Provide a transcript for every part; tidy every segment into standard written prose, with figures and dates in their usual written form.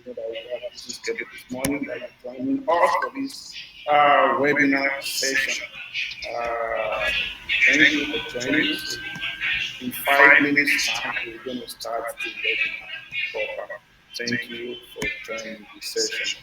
know that we have busy schedule this morning that you're joining us for this webinar session. Uh, Thank you for joining. So in 5 minutes time, we're going to start the webinar proper. Thank you for joining this session.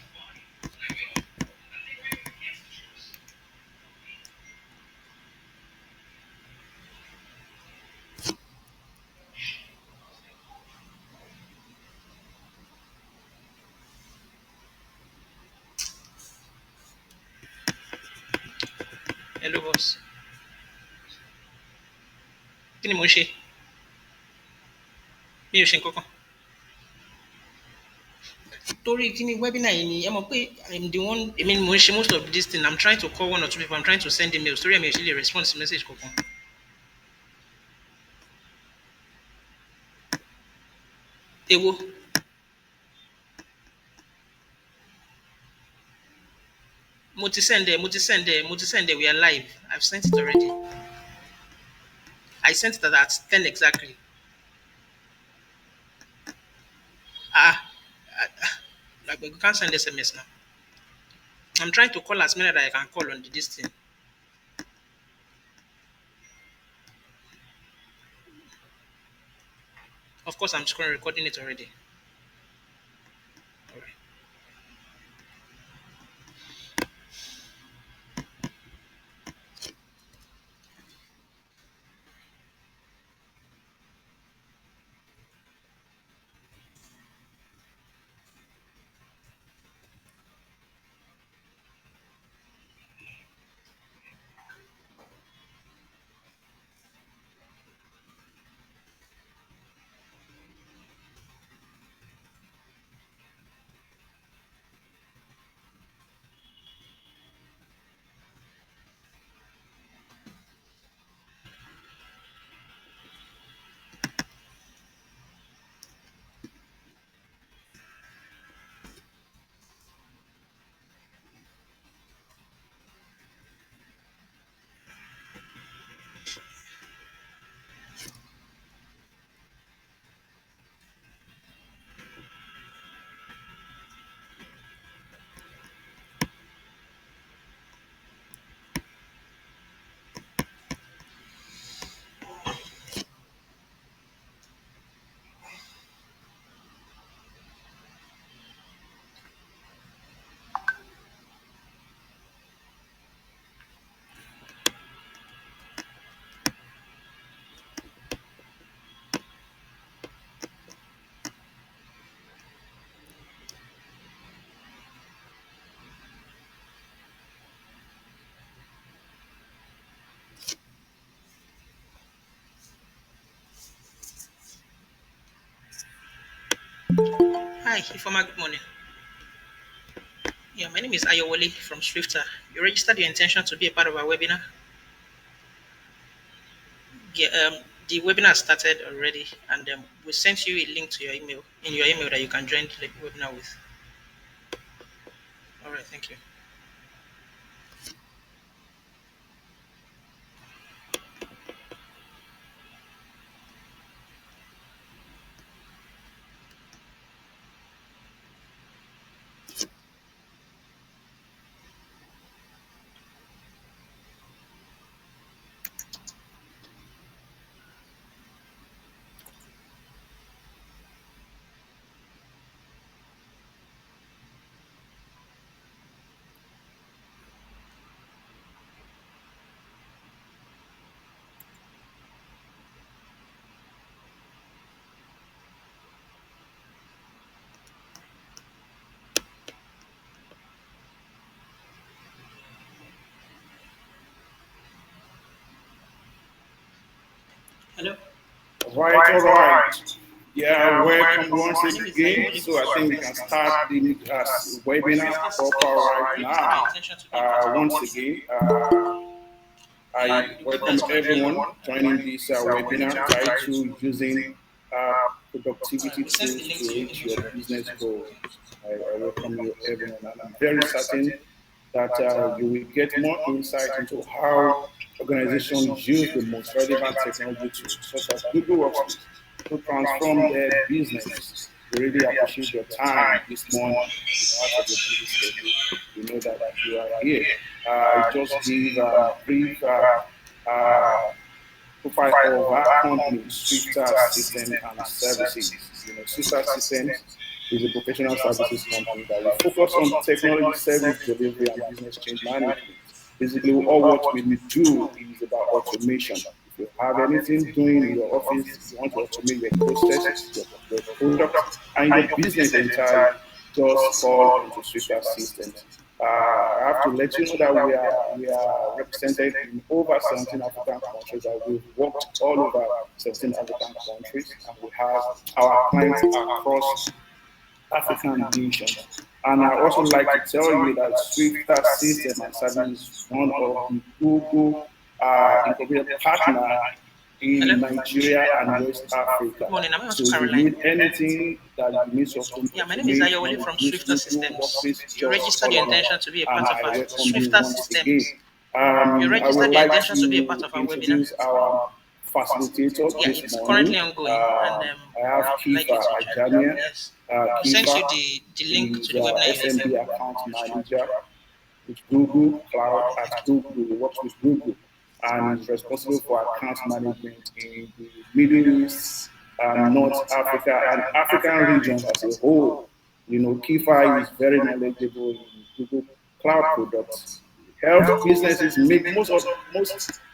Hello, boss. Kí ni mo ṣe? Mi ò ṣe nǹkan kan. Torí kí ni webinar yìí ni ẹ mọ̀ pé I'm the one, I mean, mo ń ṣe most of this thing. I'm trying to call one or two people. I'm trying to send emails. Torí mi ò ṣe lè respond sí message kankan. Èwo? Mo ti send ẹ. We are live. I've sent it already. I sent it at 10 exactly. Ah, like we can't send SMS now. I'm trying to call as many that I can call on this thing. Of course, I'm screen recording it already. All right. Hi, Ifoma, good morning. Yeah, my name is Ayowole from Swifter. You registered your intention to be a part of our webinar. Yeah, the webinar started already, and we sent you a link to your email in your email that you can join the webinar with. All right, thank you. Hello. All right. Yeah, welcome once again. So I think we can start the webinar proper right now. Once again, I welcome everyone joining this webinar titled Using Productivity Tools to Reach Your Business Goals. I welcome you everyone, and I'm very certain that you will get more insight into how organizations use the most relevant technology tools, such as Google Workspace, to transform their business. We really appreciate your time this morning. Out of your busy schedule, we know that you are here. I just give a brief uh, profile of our company, Swifter Systems and Services. You know, Swifter Systems is a professional services company that will focus on technology service delivery and business change management. Basically, all what we do is about automation. If you have anything doing in your office, you want to automate your processes, your product, and your business entirely, just call onto Swifter Systems. I have to let you know that we are represented in over 17 African countries. That we've worked all over 17 African countries, and we have our clients across African nations. And I also like to tell you that Swifter System and Service is one of the Google incorporated partner Hello. in Nigeria and West Good Africa. morning. Am I on to So if you Caroline? need anything that you need to Yeah, my name is automate when Ayowale you from use Swifter Google Systems. Workspace, You just registered call your on us. intention to be a And part of I our welcome you Swifter once again. Systems. You I would registered your like intention to be a part to of our webinar. introduce our facilitator Yeah, this it's currently morning. ongoing, and I have I'd like you Kifa to join. Ajamia. Yes. I've sent Kifa you the link is to the webinar yesterday. SMB account manager with Google Cloud at Google. He works with Google and is responsible for account management in the Middle East, North Africa, and African regions as a whole. You know, Kifa is very knowledgeable in Google Cloud products. Helps businesses make most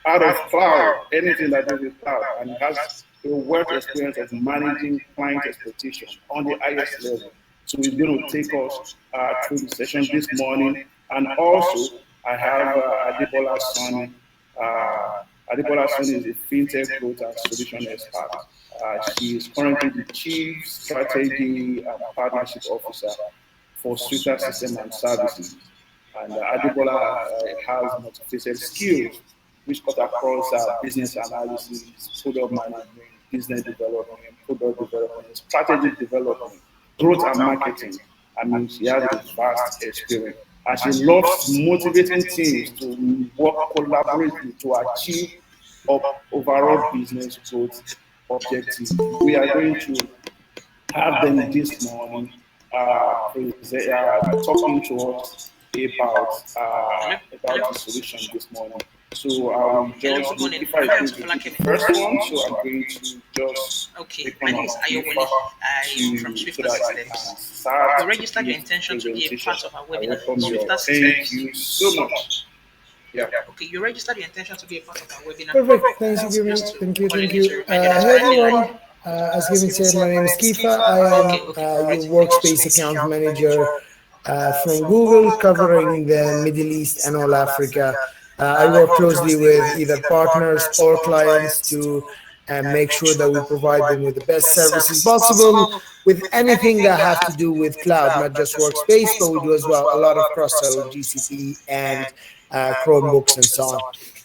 out of cloud, anything that deals with cloud, and it has a wealth experience of managing client expectation on the highest level. So he's going to take us through the session this morning. And also, I have Adebola Soni. Uh, Adebola Soni is a fintech growth and solution expert. She is currently the Chief Strategy and Partnership Officer for Swifter System and Services. And Adebola has multifaceted skills which cut across business analysis, product management, business development, product development, strategic development, growth and marketing. I mean, she has a vast experience. And she loves motivating teams to work collaboratively to achieve overall business growth objective. We are going to have them this morning talking to us Hello. about Hello. the solution this morning. So I will Hello. just Good do morning. Kifa Am is I on going to to do the Falakemi? first one, so I'm going to just Okay. click My on name is Kifa Ayowale. I'm from so Swifter that I can Systems. start You registered your this intention to be a presentation. part of our I webinar, welcome you all. Swifter Thank Systems. you so much. Yeah. Okay, you registered your intention to be a part of our webinar. Perfect. Thanks for giving. Just to Thank you. call Thank in to you. remind you that you're Hey currently live. everyone. As Given said, my name is Kifa. I Okay, am okay, all your right. Thank you. workspace account manager from Google, covering the Middle East and all Africa. I work closely with either partners or clients to make sure that we provide them with the best services possible with anything that have to do with cloud, not just workspace, but we do as well a lot of cross-sell with GCP and Chromebooks and so on.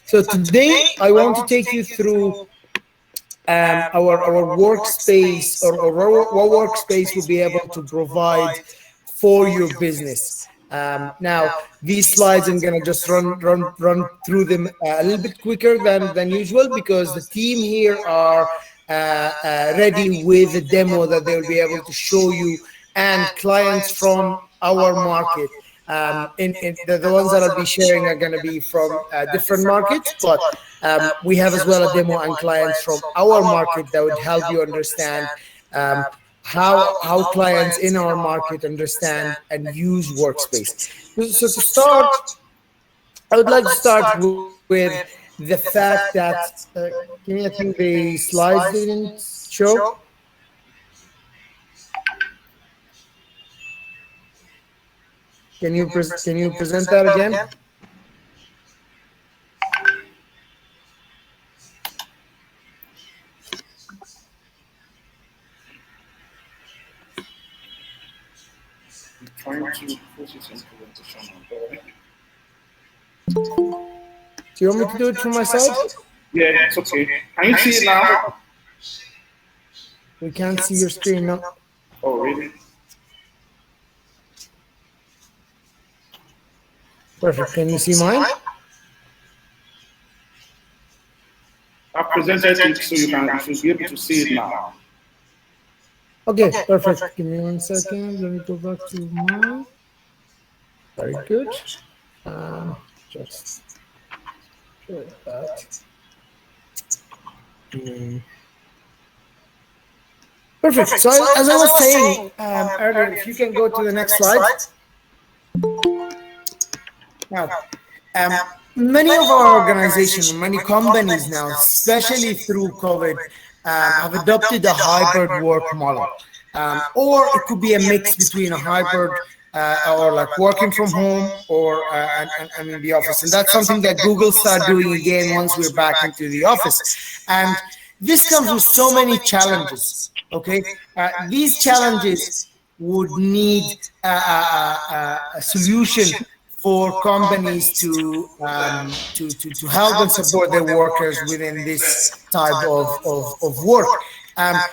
So today I want to take you through our workspace, or what workspace will be able to provide for your business. Now, these slides I'm gonna just run through them a little bit quicker than usual, because the team here are ready with a demo that they will be able to show you, and clients from our market. The ones that I'll be sharing are going to be from different markets, but we have as well a demo and clients from our market that would help you understand how clients in our market understand and use workspace. So to start, I would like to start with the fact that Kimmy, I think the slides didn't show. Can you present that again? I'm trying to process some presentation. Do you want me to do it from my side? Yeah, it's okay. Can you see it now? We can't see your screen now. Oh, really? Perfect. Can you see mine? I've presented it so you should be able to see it now. Okay, perfect. Give me 1 second. Let me go back to mine. Very good. Just share that. Mm. Perfect. So as I was saying earlier, if you can go to the next slide. Now, um, many of our organizations, many companies now, especially through COVID, have adopted a hybrid work model. Or it could be a mix between a hybrid or like working from home or and in the office. And that's something that Google start doing again once we're back into the office. And this comes with so many challenges. Okay, these challenges would need a solution for companies to help and support their workers within this type of work.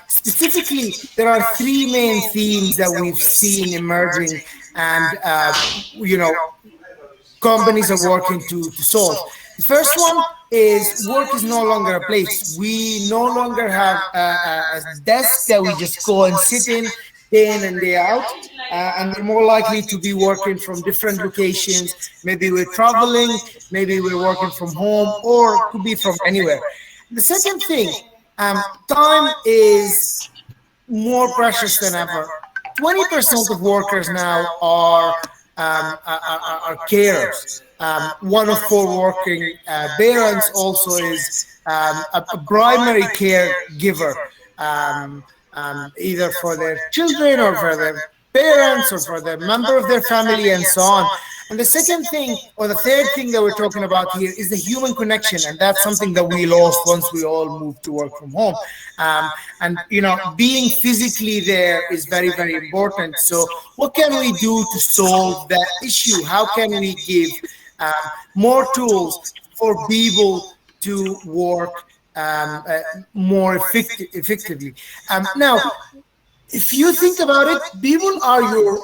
Specifically, there are three main themes that we've seen emerging, and you know, companies are working to solve. The first one is work is no longer a place. We no longer have a desk that we just go and sit in and day out. And we're more likely to be working from different locations. Maybe we're traveling, maybe we're working from home, or could be from anywhere. The second thing, time is more precious than ever. 20% of workers now are carers. One of four working parents also is a primary caregiver, either for their children or for their parents or for the member of their family and so on. And the second thing, or the third thing that we're talking about here is the human connection. And that's something that we lost once we all moved to work from home. And, you know, being physically there is very, very important. So what can we do to solve that issue? How can we give more tools for people to work more effectively? Now, if you think about it, people are your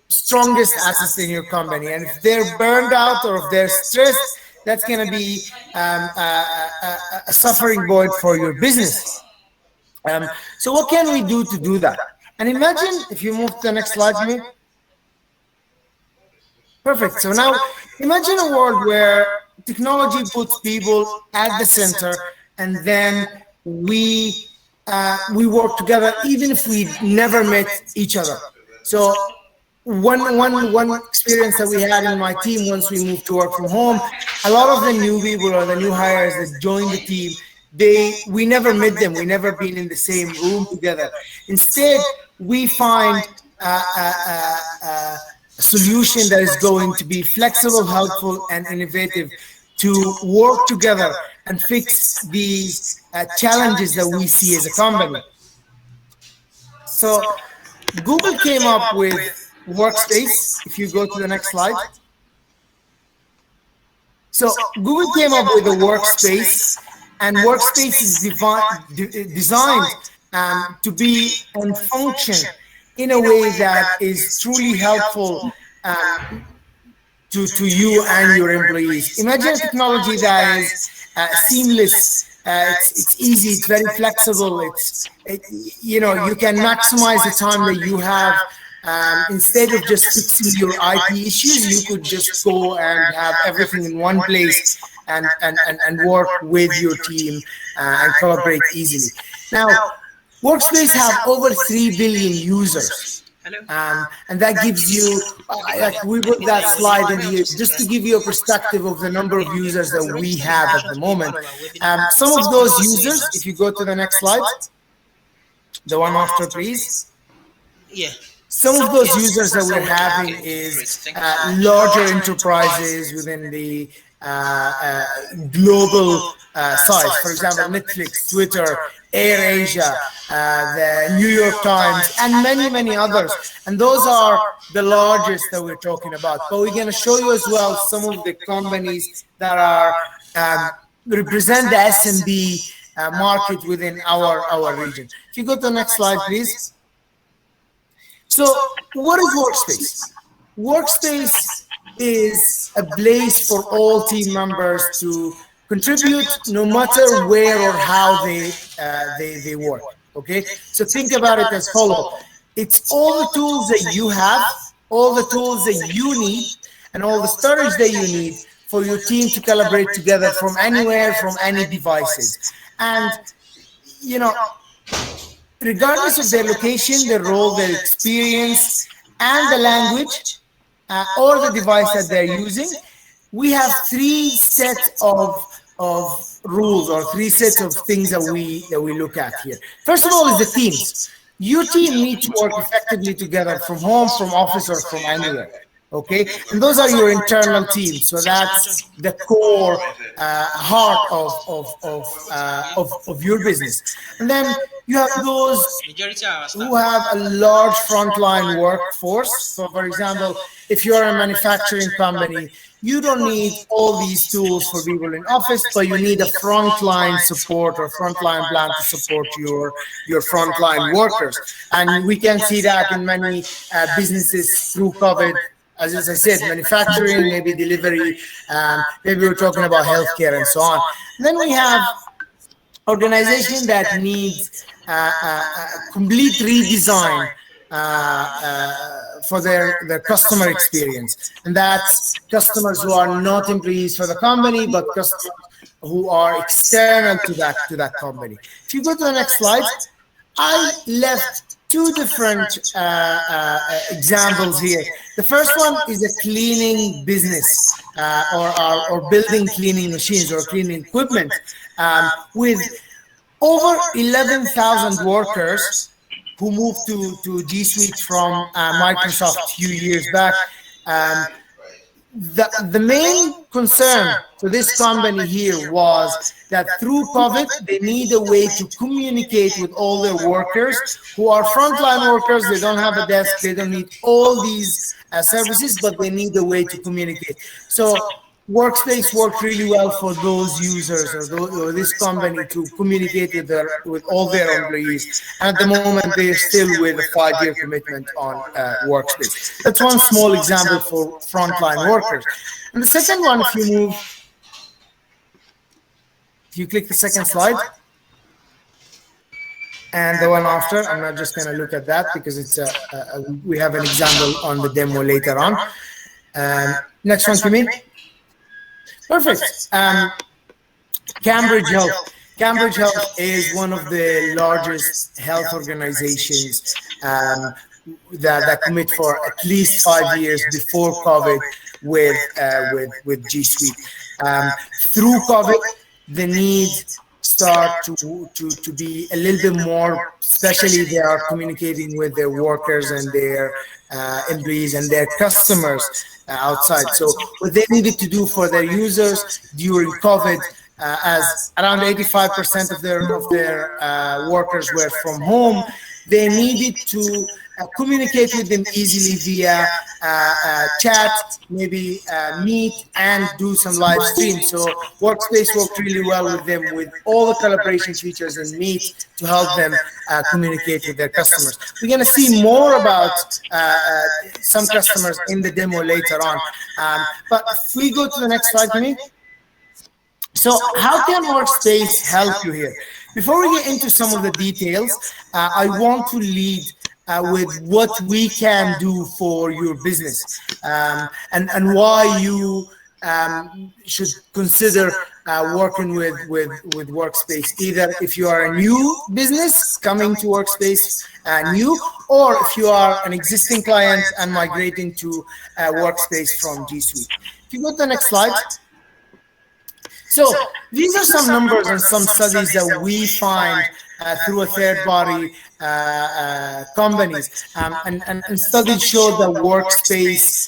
strongest assets in your company, and if they're burned out or if they're stressed, that's going to be a suffering point for your business. So what can we do to do that? And imagine, if you move to the next slide for me. Perfect. So now imagine a world where technology puts people at the center, and then we work together even if we never met each other. So one experience that we had in my team once we moved to work from home, a lot of the new people or the new hires that joined the team, we never met them. We never been in the same room together. Instead, we find a solution that is going to be flexible, helpful, and innovative to work together and fix these challenges that we see as a company. So Google came up with Workspace. If you go to the next slide. So Google came up with a Workspace, and Workspace is designed to be and function in a way that is truly helpful to you and your employees. Imagine a technology that is seamless. It's easy. It's very flexible. You know, you can maximize the time that you have. Instead of just fixing your IT issues, you could just go and have everything in one place and work with your team and collaborate easily. Now, Workspace have over 3 billion users. And that gives you, like we put that slide in here, just to give you a perspective of the number of users that we have at the moment. Some of those users, if you go to the next slide, the one after, please. Yeah. Some of those users that we're having is larger enterprises within the global size. For example, Netflix, Twitter, AirAsia, the New York Times, and many, many others. And those are the largest that we're talking about. But we're going to show you as well some of the companies that are represent the SMB market within our region. If you go to the next slide, please. So what is Workspace? Workspace is a place for all team members to contribute no matter where or how they work. Okay, so think about it as follow. It's all the tools that you have, all the tools that you need, and all the storage that you need for your team to collaborate together from anywhere, from any devices. And you know, regardless of their location, their role, their experience, and the language or the device that they're using, we have three sets of rules or three sets of things that we look at here. First of all is the teams. Your team need to work effectively together from home, from office, or from anywhere. Okay, and those are your internal teams. So that's the core heart of your business. And then you have those Majority of our who staff. have a large frontline workforce. So, for example, if you're a manufacturing company, you don't need all these tools for people in office, but you need a frontline support or frontline plan to support your frontline workers. And we can see that in many businesses through COVID. As I said, manufacturing, maybe delivery, maybe we're talking about healthcare and so on. And then we have organization that needs a complete redesign for their customer experience, and that's customers who are not employees for the company but customers who are external to that company. If you go to the next slide, I left two different examples here. The first one is a cleaning business or building cleaning machines or cleaning equipment with over 11,000 workers who moved to G Suite from Microsoft a few years back. The main concern for this company here was that through COVID, they need a way to communicate with all their workers who are frontline workers. They don't have a desk. They don't need all these services, but they need a way to communicate. So Workspace worked really well for those users or this company to communicate with all their employees. And at the moment, they're still with a 5-year commitment on Workspace. That's one small example for frontline workers. And the second one, if you click the second slide, and the one after, I'm not just going to look at that because it's we have an example on the demo later on. Next one to me. Perfect. Cambridge Health. Cambridge Health is one of the largest health organizations that commit for at least 5 years before COVID with G Suite. Through COVID, the need start to be a little bit more, especially they are communicating with their workers and their employees and their customers outside. So what they needed to do for their users during COVID, as around 85% of their workers were from home, they needed to communicate with them easily via chat, maybe meet, and do some live stream. So Workspace worked really well with them with all the collaboration features and Meet to help them communicate with their customers. We're going to see more about some customers in the demo later on. But if we go to the next slide for me. So how can Workspace help you here? Before we get into some of the details, I want to lead with what we can do for your business and why you should consider working with Workspace, either if you are a new business coming to Workspace new, or if you are an existing client and migrating to Workspace from G Suite. If you go to the next slide. So these are some numbers and some studies that we find through a third-party companies, and studies show that Workspace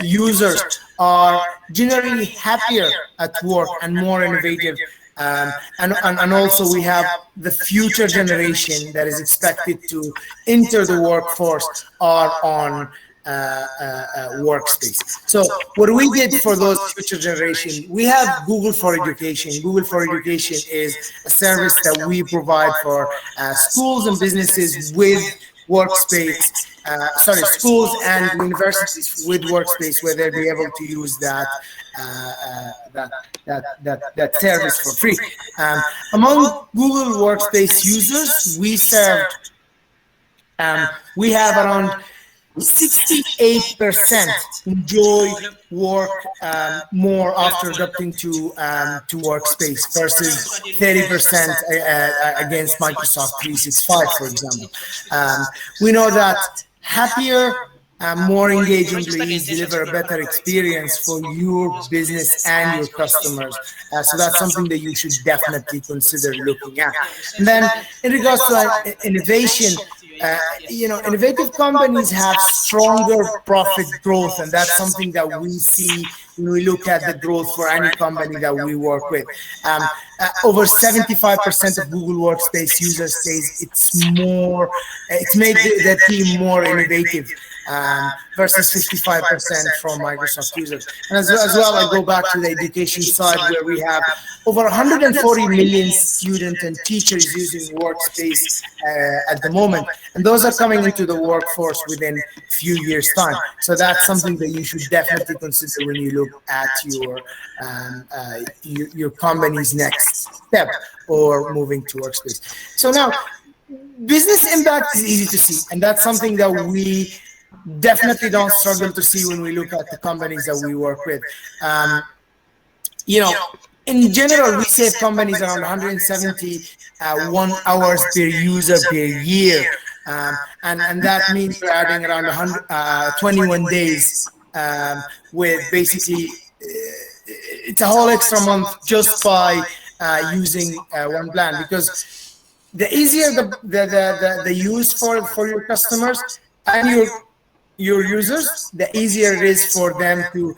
users are generally happier at work and more innovative. And also we have the future generation that is expected to enter the workforce are on Workspace. So what we did for those future generation, we have Google for Education. Google for Education is a service that we provide for schools and businesses with Workspace. schools and universities with Workspace, where they'll be able to use that service for free. Among Google Workspace users, we have around 68% enjoy work more after adopting to Workspace versus 30% against Microsoft 365, for example. We know that happier, more engaged employees deliver a better experience for your business and your customers. So that's something that you should definitely consider looking at. And then in regards to innovation, innovative companies have stronger profit growth, and that's something that we see when we look at the growth for any company that we work with. Over 75% of Google Workspace users says it's made the team more innovative. Versus 55% from Microsoft users. And as well, I go back to the education side, where we have over 140 million students and teachers using Workspace at the moment. And those are coming into the workforce within a few years' time. So that's something that you should definitely consider when you look at your company's next step or moving to Workspace. So now, business impact is easy to see, and that's something that we definitely don't struggle to see when we look at the companies that we work with. In general, we save companies around 171 hours per user per year. And that means we're adding around 21 days with basically, it's a whole extra month just by using one plan. Because the easier the use for your customers and your users, the easier it is for them to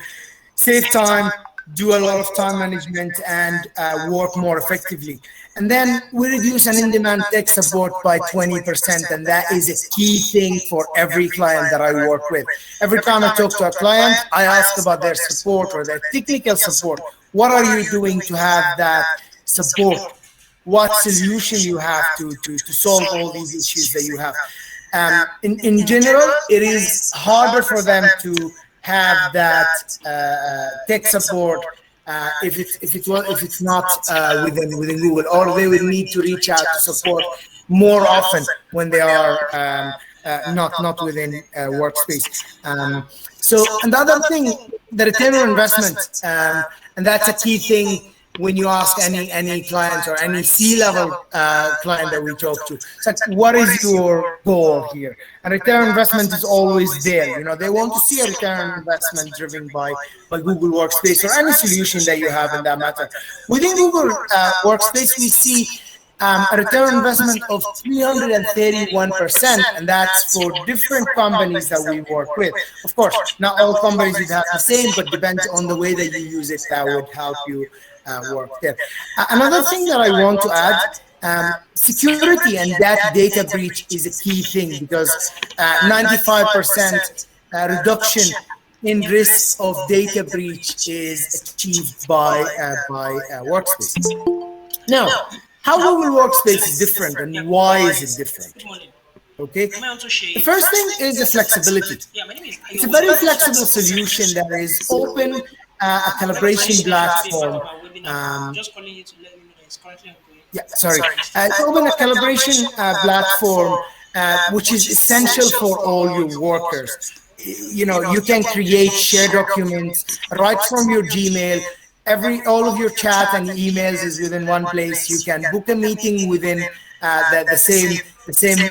save time, do a lot of time management, and work more effectively. And then we reduce an in-demand tech support by 20%, and that is a key thing for every client that I work with. Every time I talk to a client, I ask about their support or their technical support. What are you doing to have that support? What solution you have to solve all these issues that you have? In general, it is harder for them to have that tech support if it's not within Google, or they will need to reach out to support more often when they are not within Workspace. So another thing, the return on investment, and that's a key thing when you ask any client or any C-level client that we talk to. It's like, what is your goal here? And return on investment is always there. They want to see a return on investment driven by Google Workspace or any solution that you have in that matter. Within Google Workspace, we see a return on investment of 331%, and that's for different companies that we work with. Of course, not all companies would have the same, but depends on the way that you use it, that would help you work there. Another thing that I want to add, security and that data breach is a key thing, because 95% reduction in risk of data breach is achieved by Workspace. Now, how Google Workspace is different and why is it different? Okay. The first thing is the flexibility. It's a very flexible solution that is open, a collaboration platform. It's open, a collaboration platform, which is essential for all your workers. You can create shared documents right from your Gmail. All of your chat and emails is within one place. You can book a meeting within the same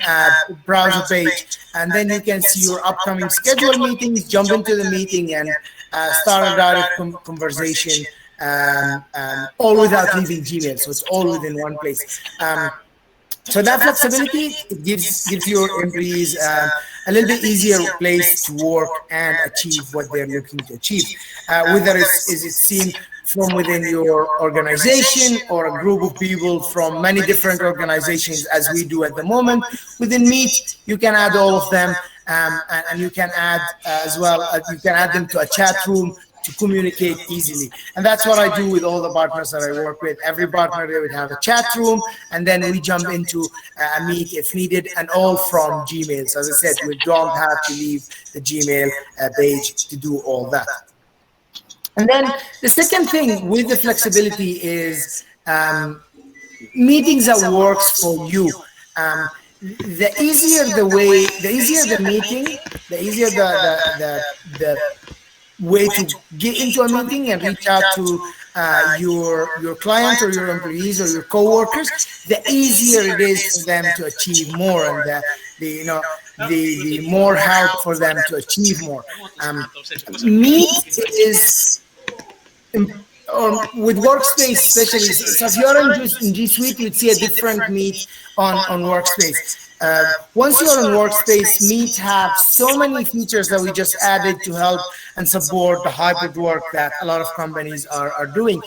browser page, and then you can see your upcoming scheduled meetings, jump into the meeting, and start a direct conversation, all without leaving Gmail. So it's all within one place. So that flexibility, it gives your employees a little bit easier place to work and achieve what they're looking to achieve. Whether it's seen from within your organization or a group of people from many different organizations, as we do at the moment. Within Meet, you can add all of them, and you can add as well, you can add them to a chat room, to communicate easily. And that's what I do with all the partners that I work with. Every partner, they would have a chat room, and then we jump into a meet if needed, and all from Gmail. So as I said, we don't have to leave the Gmail page to do all that. And then the second thing with the flexibility is meetings that works for you. The easier the way, the easier the meeting, the easier the way to get into a meeting and reach out to your client or your employees or your coworkers, the easier it is for them to achieve more, and the you know the more help for them to achieve more. Meet is with Workspace especially. So if you're in G Suite, you'd see a different Meet on Workspace. Once you're on Workspace, Meet have so many features that we just added to help and support the hybrid work that a lot of companies are doing.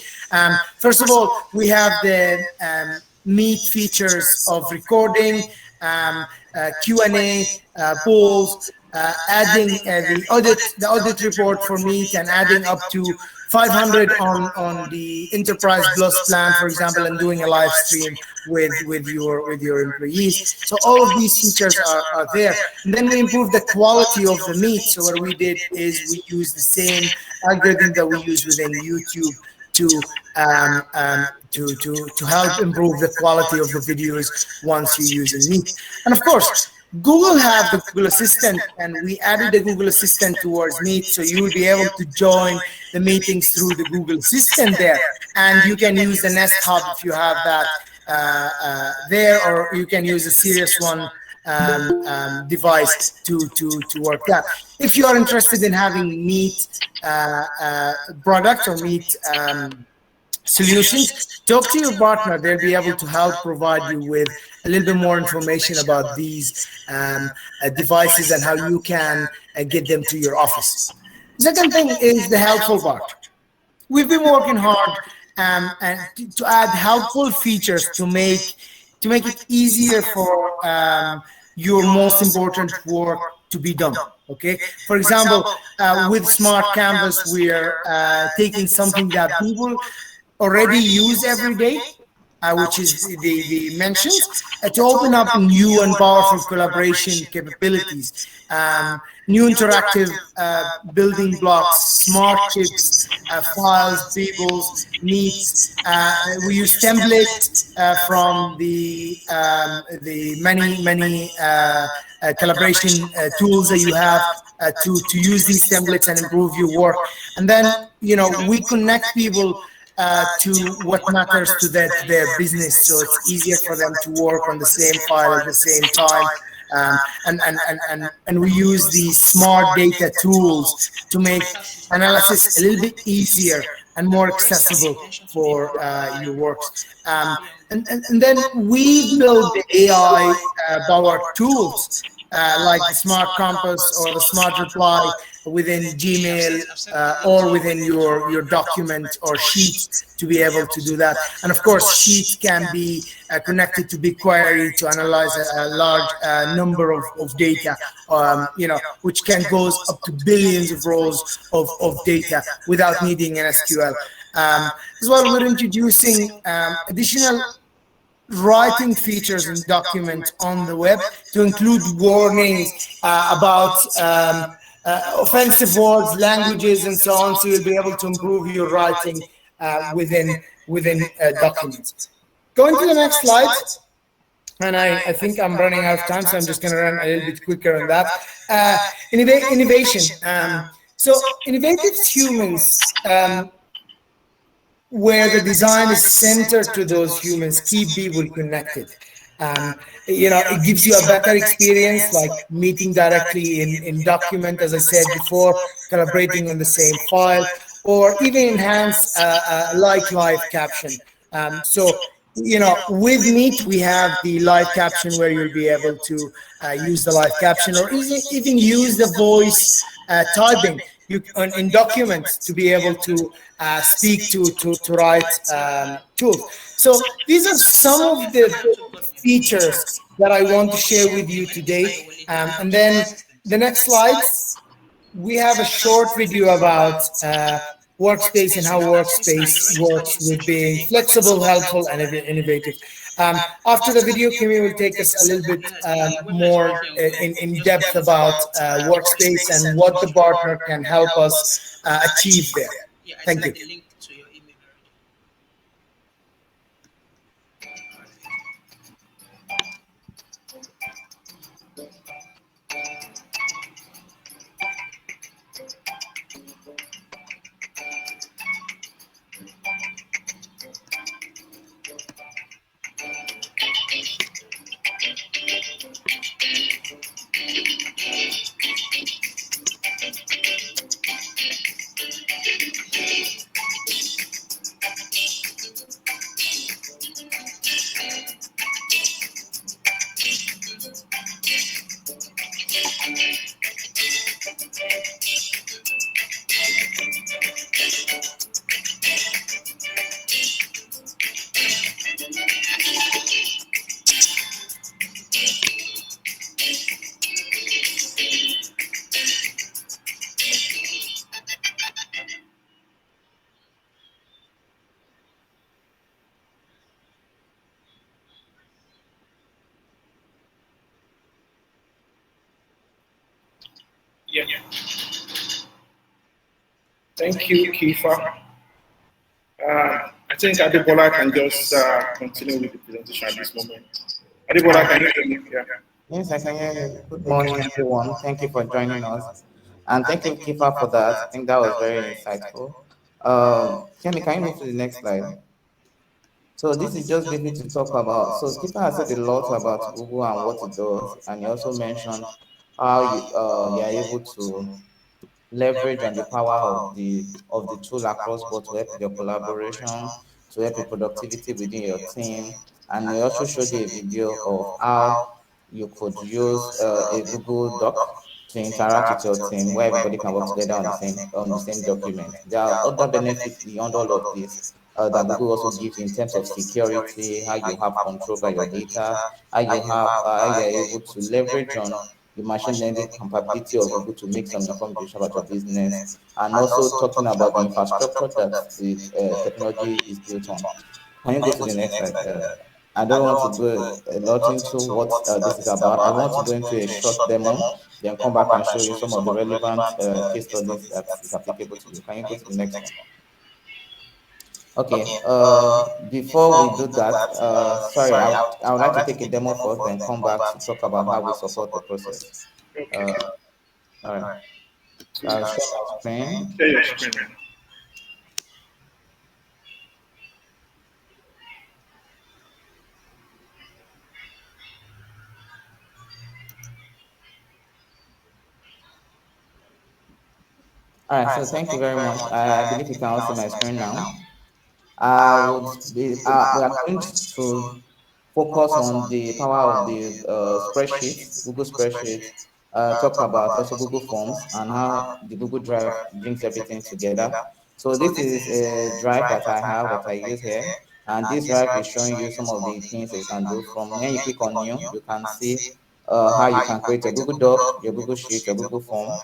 First of all, we have the Meet features of recording, Q&A, polls, adding the audit report for Meet, and adding up to 500 on the Enterprise Plus plan, for example, and doing a live stream with your employees. So all of these features are there. And then we improved the quality of the Meet. So what we did is we used the same algorithm that we use within YouTube to help improve the quality of the videos once you're using Meet. And of course, Google have the Google Assistant, and we added the Google Assistant towards Meet, so you will be able to join the meetings through the Google Assistant there. And you can use the Nest Hub if you have that there, or you can use a Serious One device to work that. If you are interested in having Meet products or Meet solutions, talk to your partner. They'll be able to help provide you with a little bit more information about these devices and how you can get them to your office. Second thing is the helpful part. We've been working hard and to add helpful features to make it easier for your most important work to be done. Okay. For example, with Smart Canvas, we are taking something that people already use every day, which is the mentions, to open up new and powerful collaboration capabilities, new interactive building blocks, smart chips, files, tables, meets. We use templates from the many collaboration tools that you have to use these templates and improve your work. And then, we connect people to what matters to their business, so it's easier for them to work on the same file at the same time. And we use these smart data tools to make analysis a little bit easier and more accessible for your works. And then we build the AI powered tools like the Smart Compass or the Smart Reply within Gmail or within your document or sheet to be able to do that. And of course, Sheet can be connected to BigQuery to analyze a large number of data, which can goes up to billions of rows of data without needing an SQL. As well, we're introducing additional writing features and documents on the web to include warnings about offensive words, languages, and so on, so you'll be able to improve your writing within documents. Going to the next slide, and I think I'm running out of time, so I'm just going to run a little bit quicker on that. Innovation. So innovative humans, where the design is centered to those humans, keep people connected. It gives you a better experience, like meeting directly in document, as I said before, collaborating on the same file, or even enhance like live caption. With Meet, we have the live caption where you'll be able to use the live caption, or even use the voice typing in documents to be able to speak to write tools. So these are some of the features that I want to share with you today. And then the next slides, we have a short video about workspace and how workspace works with being flexible, helpful, and innovative. After the video, Kimmy will take us a little bit more in depth about workspace and what the partner can help us achieve there. Yeah, I Thank sent you. the link to your email already. Yeah. Thank you, Kifa. I think Adebola can just continue with the presentation at this moment. Adebola, can you hear me? Yeah. Yes, I can hear you. Good morning, everyone. Thank you for joining us. And thank you, Kifa, for that. I think that was very insightful. Kenny, can you move to the next slide? So this is just briefly to talk about. So Kifa has said a lot about Google and what it does, and he also mentioned how you are able to leverage on the power of the tool across board to help with your collaboration, to help with productivity within your team. And we also showed you a video of how you could use a Google Doc to interact with your team where everybody can work together on the same document. There are other benefits beyond all of this that Google also gives in terms of security, how you have control over your data, how you are able to leverage on the machine learning capability of Google to make some informed decision about your business, and also talking about the infrastructure that the technology is built on. Can you go to the next slide? I don't want to go a lot into what this is about. I want to go into a short demo, then come back and show you some of the relevant case studies that is applicable to you. Can you go to the next one? Okay. Before we do that, sorry, I would like to take a demo first, then come back to talk about how we support the process. Okay. Uh, all right. So I'll share my screen. Share your screen. All right. So thank you very much. I believe you can all see my screen now. I would be, we are going to focus on the power of the spreadsheets, Google Spreadsheets, talk about also Google Forms and how the Google Drive brings everything together. So this is a drive that I have that I use here. And this drive is showing you some of the things that you can do. From when you click on new, you can see how you can create your Google Doc, your Google Sheet, your Google Form,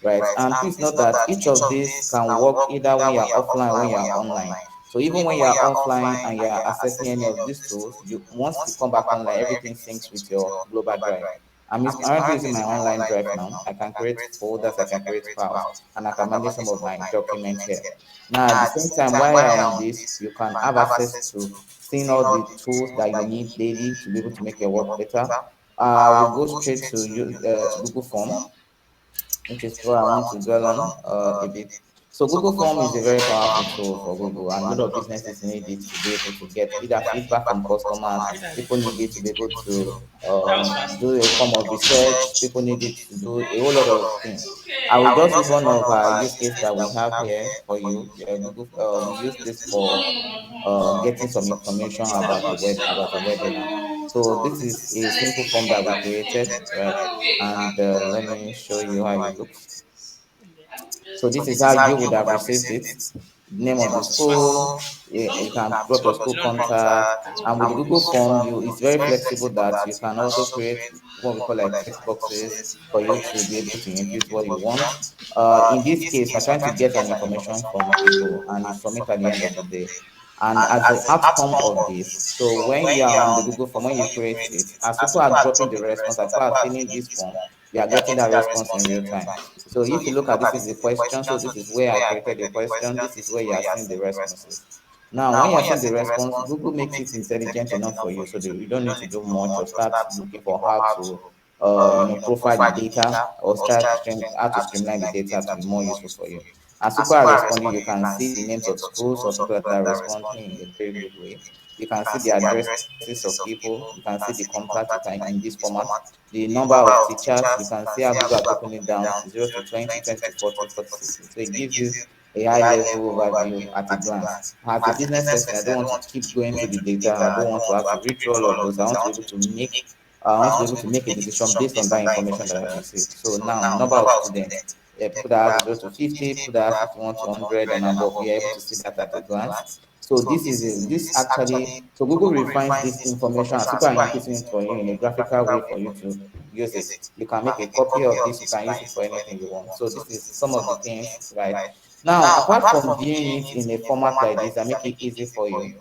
right? And please note that each of these can work either when you're offline or when you're online. So even when you're offline and you're accessing any of these tools, you once you come back online, everything syncs with your global drive. Currently using my online drive now. I can create folders, I can create files, and I can manage some of my documents here. Now, at the same time, while you're on this, you can have access to seeing all the tools that you need daily to be able to make your work better. We'll go straight to Google Form, which is what I want to dwell on a bit. So Google Form is a very powerful tool for Google, and a lot of businesses need it to be able to get either feedback from customers. People need it to be able to do a form of research. People need it to do a whole lot of things. I will just use one of our use case that we have here for you. Google, we use this for getting some information about a webinar. So this is a simple form that we created, right? And let me show you how it looks. So this is how you would have received it. name of the school. You can drop your school contact, and with the Google form, you it's very flexible that you can also create what we call like text boxes for you to be able to input what you want. In this case, we're trying to get an information from people, and you submit at the end of the day. And as the outcome of this, so when you are on the Google form, when you create it, as people are dropping the response, as people are filling this form, you are getting that response in real time. So if you look at this is the question, so this is where I created the question, this is where you are seeing the responses. Now, when you're seeing the response, Google makes it intelligent enough for you, so that you don't need to do much or start looking for how to, profile the data or how to streamline the data to be more useful for you. As people are responding, you can see the names of schools or people that are responding in a very good way. You can see the addresses of people. You can see the contact. You can in this format, the number of teachers. You can see how Google has broken it down: 0 to 20, 20 to 40, 40 to 60. So it gives you a high level overview at a glance. As a business person, I don't want to keep going through the data. I don't want to have to read through all of those. I want to be able to make a decision based on that information that I've received. So now, number of students, people that have 0 to 50, people that have 51 to 100 and above, you're able to see that at a glance. So this actually, so Google refines this information as people are inputting it for you in a graphical way for you to use it. You can make a copy of this, you can use it for anything you want. So this is some of the things, right? Now, apart from viewing it in a format like this and make it easy for you,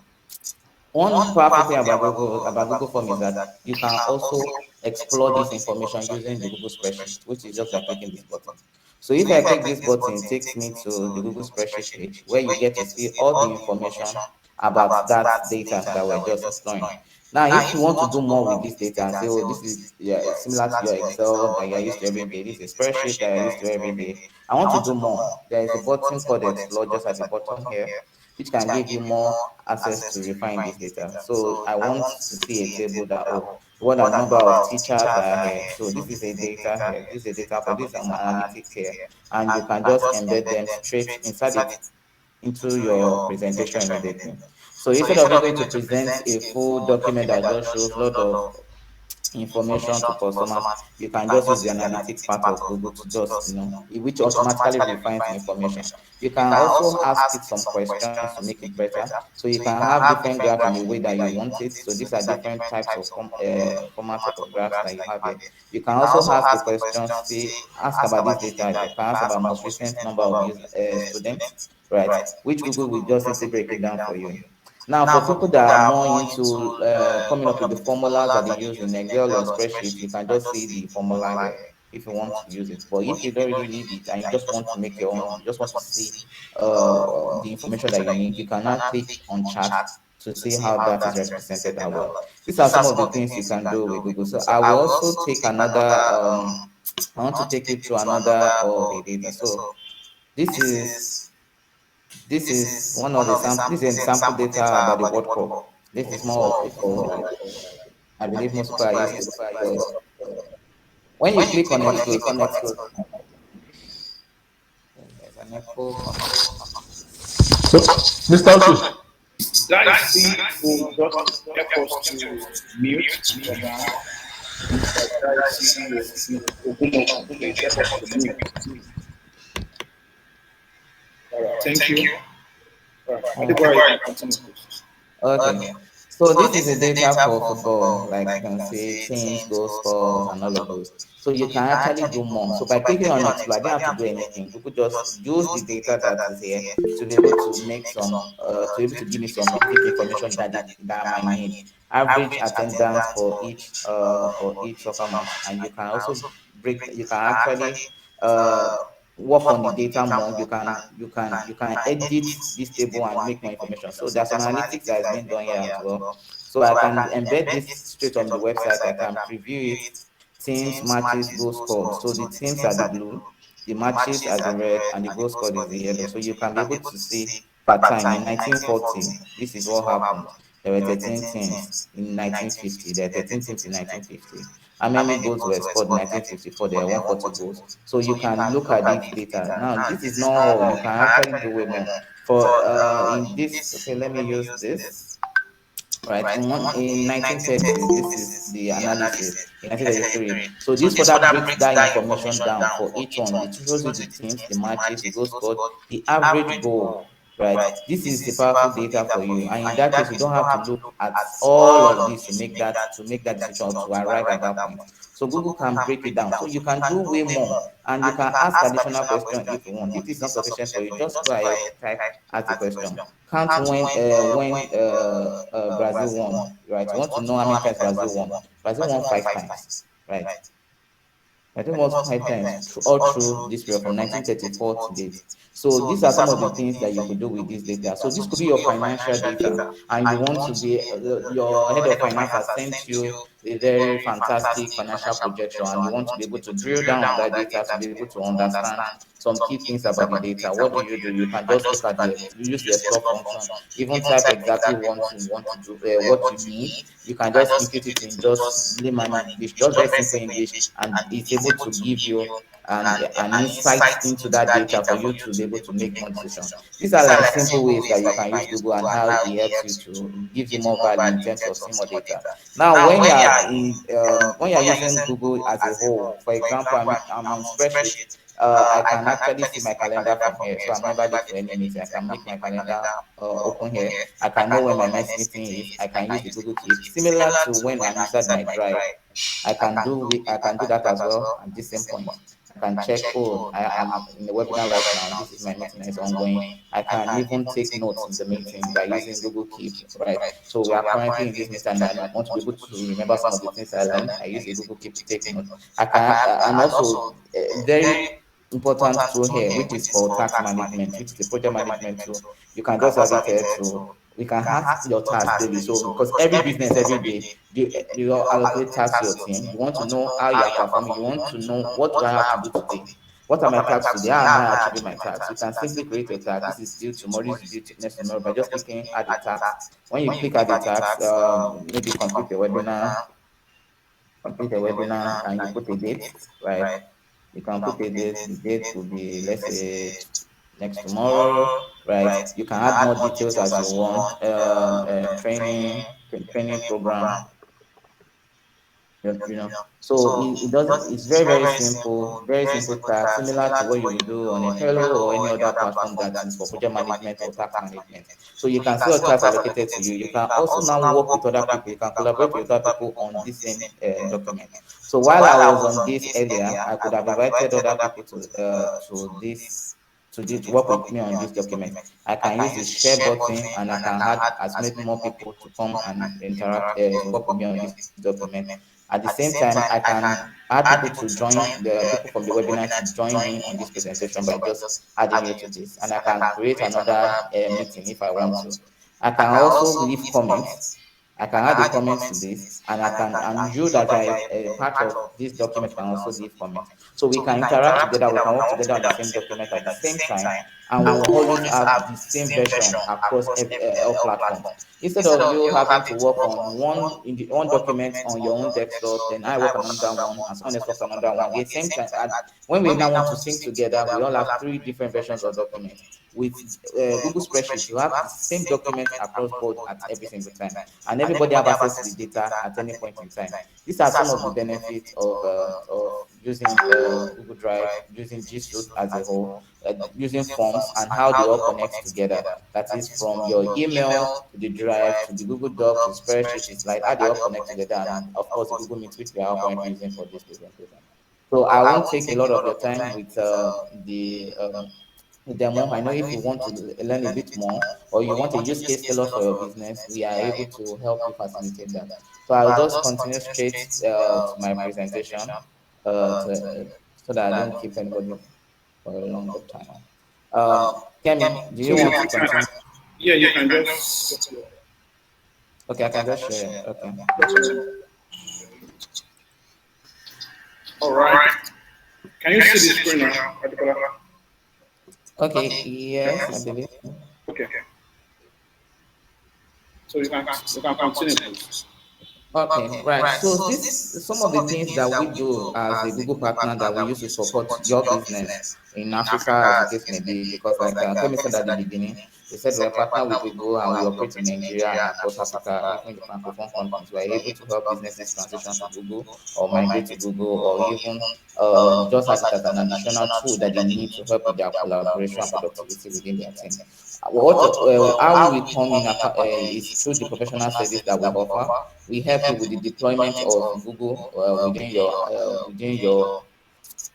one powerful thing about Google Form is that you can also explore this information using the Google spreadsheet, which is just by clicking this button. So if I click this button, it takes me to the Google spreadsheet page where you get to see all the information about that data that we're just exploring. Now, if you want to do more with this data and say, oh, this is, yeah, similar to your Excel that you're used to every day, this is a spreadsheet that you're used to every day, I want to do more. There is a button called Explore just at the bottom here, which can give you more access to refine this data. So I want to see a table that, oh, what are number of teachers that are here. So this is a data here, this is a data for this analytics here, and you can just embed them straight inside it into your presentation immediately. So instead of you going to present a full document that just shows a lot of information to customers, you can just use the analytics part of Google to just, which automatically refines the information. You can also ask it some questions to make it better. So you can have different graphs in the way that you want it. So these are different types of format of graphs that you have here. You can also ask the questions, say, ask about this data. You can ask about most recent number of students, right? Which Google will just simply break it down for you. Now, for people that are more into coming up with the formulas that they use in Excel or spreadsheets, you can just see the formula here if you want to use it. But if you don't really need it and you just want to make your own, you just want to see the information that you need, you can now click on chart to see how that is represented that well. These are some of the things you can do with Google. So I will also take another, I want to take you through another of the data. So this is this is one of the sample. This is sample data about the World Cup. This is more of football. I believe most people are used to football. When you click on explore, there's an echo coming. So, Mr. Otu, Guys, please will just help us to mute for now. Mr. Daisy Ogumoku, please help us to mute. All right, thank you. All right, Adibora, you can continue, please. Okay. So this is a data for football, like you can see teams, goal scores, and all of those. So you can actually do more. So by clicking on Explore, I didn't have to do anything. Google just use the data that is here to be able to make some, to be able to give me some basic information that I might need. Average attendance for each soccer match, and you can also you can actually uh work on the data more. You can edit this table and make more information. So there's some analytics that is being done here as well. So I can embed this straight on the website. I can preview it: teams, matches, goal scored. So the teams are the blue, the matches are the red, and the goal scored is the yellow. So you can be able to see per time. In 1940, this is what happened. There were 13 teams. In 1950, there were 13 teams in 1950. How many goals were scored in 1954? There are 140 goals. So you can look at this data. Now, this is not all. You can actually do way more. For in this, okay, let me use this. Right, in 1930, this is the analysis in 1933. So this further breaks that information down for each one. It shows you the teams, the matches, the goal scored, the average goal right? This is the powerful data for you, and in that case you don't have to look at all of this to make that decision or to arrive at that point. So Google can break it down, so you can do way more, and you can ask additional question if you want. If it's not sufficient for you, just go ahead, type, ask the question. Count when Brazil won, right? You want to know how many times Brazil won. Brazil won 5 times, right? I think was 5 times all through this period from 1934 to date. So these are some of the things that you could do with this data. So this could be your financial data, and you want to be your head of finance has sent you a very fantastic financial projection, and you want to be able to drill down on that data to be able to understand some key things about the data. What do? You can just look at use the explore function, even type exactly what you want to do, what you need. You can just input it in just layman English, just very simple English, and it's able to give you an insight into that data for you to be able to make more decision. These are like simple ways that you can use Google and how it helps you to gives you more value in terms of seeing more data. Now, when you're using Google as a whole, for example, I'm on spreadsheet. I can actually see my calendar from here, so I'm never late for any meeting. I can make my calendar open here. I can know when my next meeting is. I can use the Google Keep, similar to when I'm inside my Drive. I can do that as well at the same point. I can check, oh, I am in the webinar right now. This is my meeting that is ongoing. I can even take notes in the meeting by using Google Keep, right? So we are currently in this meeting and I want to be able to remember some of the things I learned. I use the Google Keep to take notes. I can, and also very important tool here, which is for task management, which is a project management tool. You can just have it here to we can have your task daily. So because every business every day you allocate tasks to your team. You want to know how you are performing. You want to know what do I have to do today. What are my tasks today? How am I achieving my tasks? You can simply create your task. This is due tomorrow. This is due to next tomorrow by just clicking add a task. When you click add a task, maybe complete a webinar, and you put a date, right? You can put a date. The date could be, let's say, next tomorrow, right? You can add more details as you want. Training program, so it does. It's very simple task, similar to what you would do on a Trello or any other platform that is for project management or task management. So you can see your tasks allocated to you. You can also now work with other people. You can collaborate with other people on this same document. So while I was on this earlier, I could have invited other people to work with me on this document. I can use the share button and I can add as many more people to come and interact to work with me on this document. At the same time, I can add people to join the people from the webinar to join me on this presentation by just adding you to this, and I can create another meeting if I want to. I can also leave comments. I can add a comment to this, and and you that are a part of this document can also leave comments. So we can interact together, we can work together on the same document at the same time, and we'll always have the same version across all platforms. Instead of you having to work on one document on your own desktop, then I work on another one, and someone else works on another one. At the same time, when we now want to sync together, we all have three different versions of documents. With Google Spreadsheet, you have the same document across board at every single time, and everybody have access to the data at any point in time. These are some of the benefits of using Google Drive, using G Suite as a whole, using forms and how they all connect together. That is from your email to the Drive to the Google Docs to spreadsheet. It's like how they all connect together, and of course the Google Meet, which we are currently using for this presentation. So I won't take a lot of your time with the demo. I know if you want to learn a bit more or you want a use case tailored for your business, we are able to help you facilitate that. So I'll just continue straight to my presentation so that I don't keep anybody for a longer time. Kemi, do So you you, want to you can, continue? yeah, you can just stop here. Okay, I can just share. Okay. All right. Can you see the screen now, Adikola? Okay, yes, I believe. Okay. So you can continue, please. Okay, right. So this some of the things that we do as a Google partner that we use to support your business in Africa, as the case may be, because like Kemi said at the beginning, They said we're a partner with Google and we operate in Nigeria and across Africa, even the Francophone countries. We're able to help businesses transition to Google or migrate to Google or even just have it as an additional tool that they need to help with their collaboration and productivity within their team. How we come in is through the professional service that we offer. We help you with the deployment of Google within your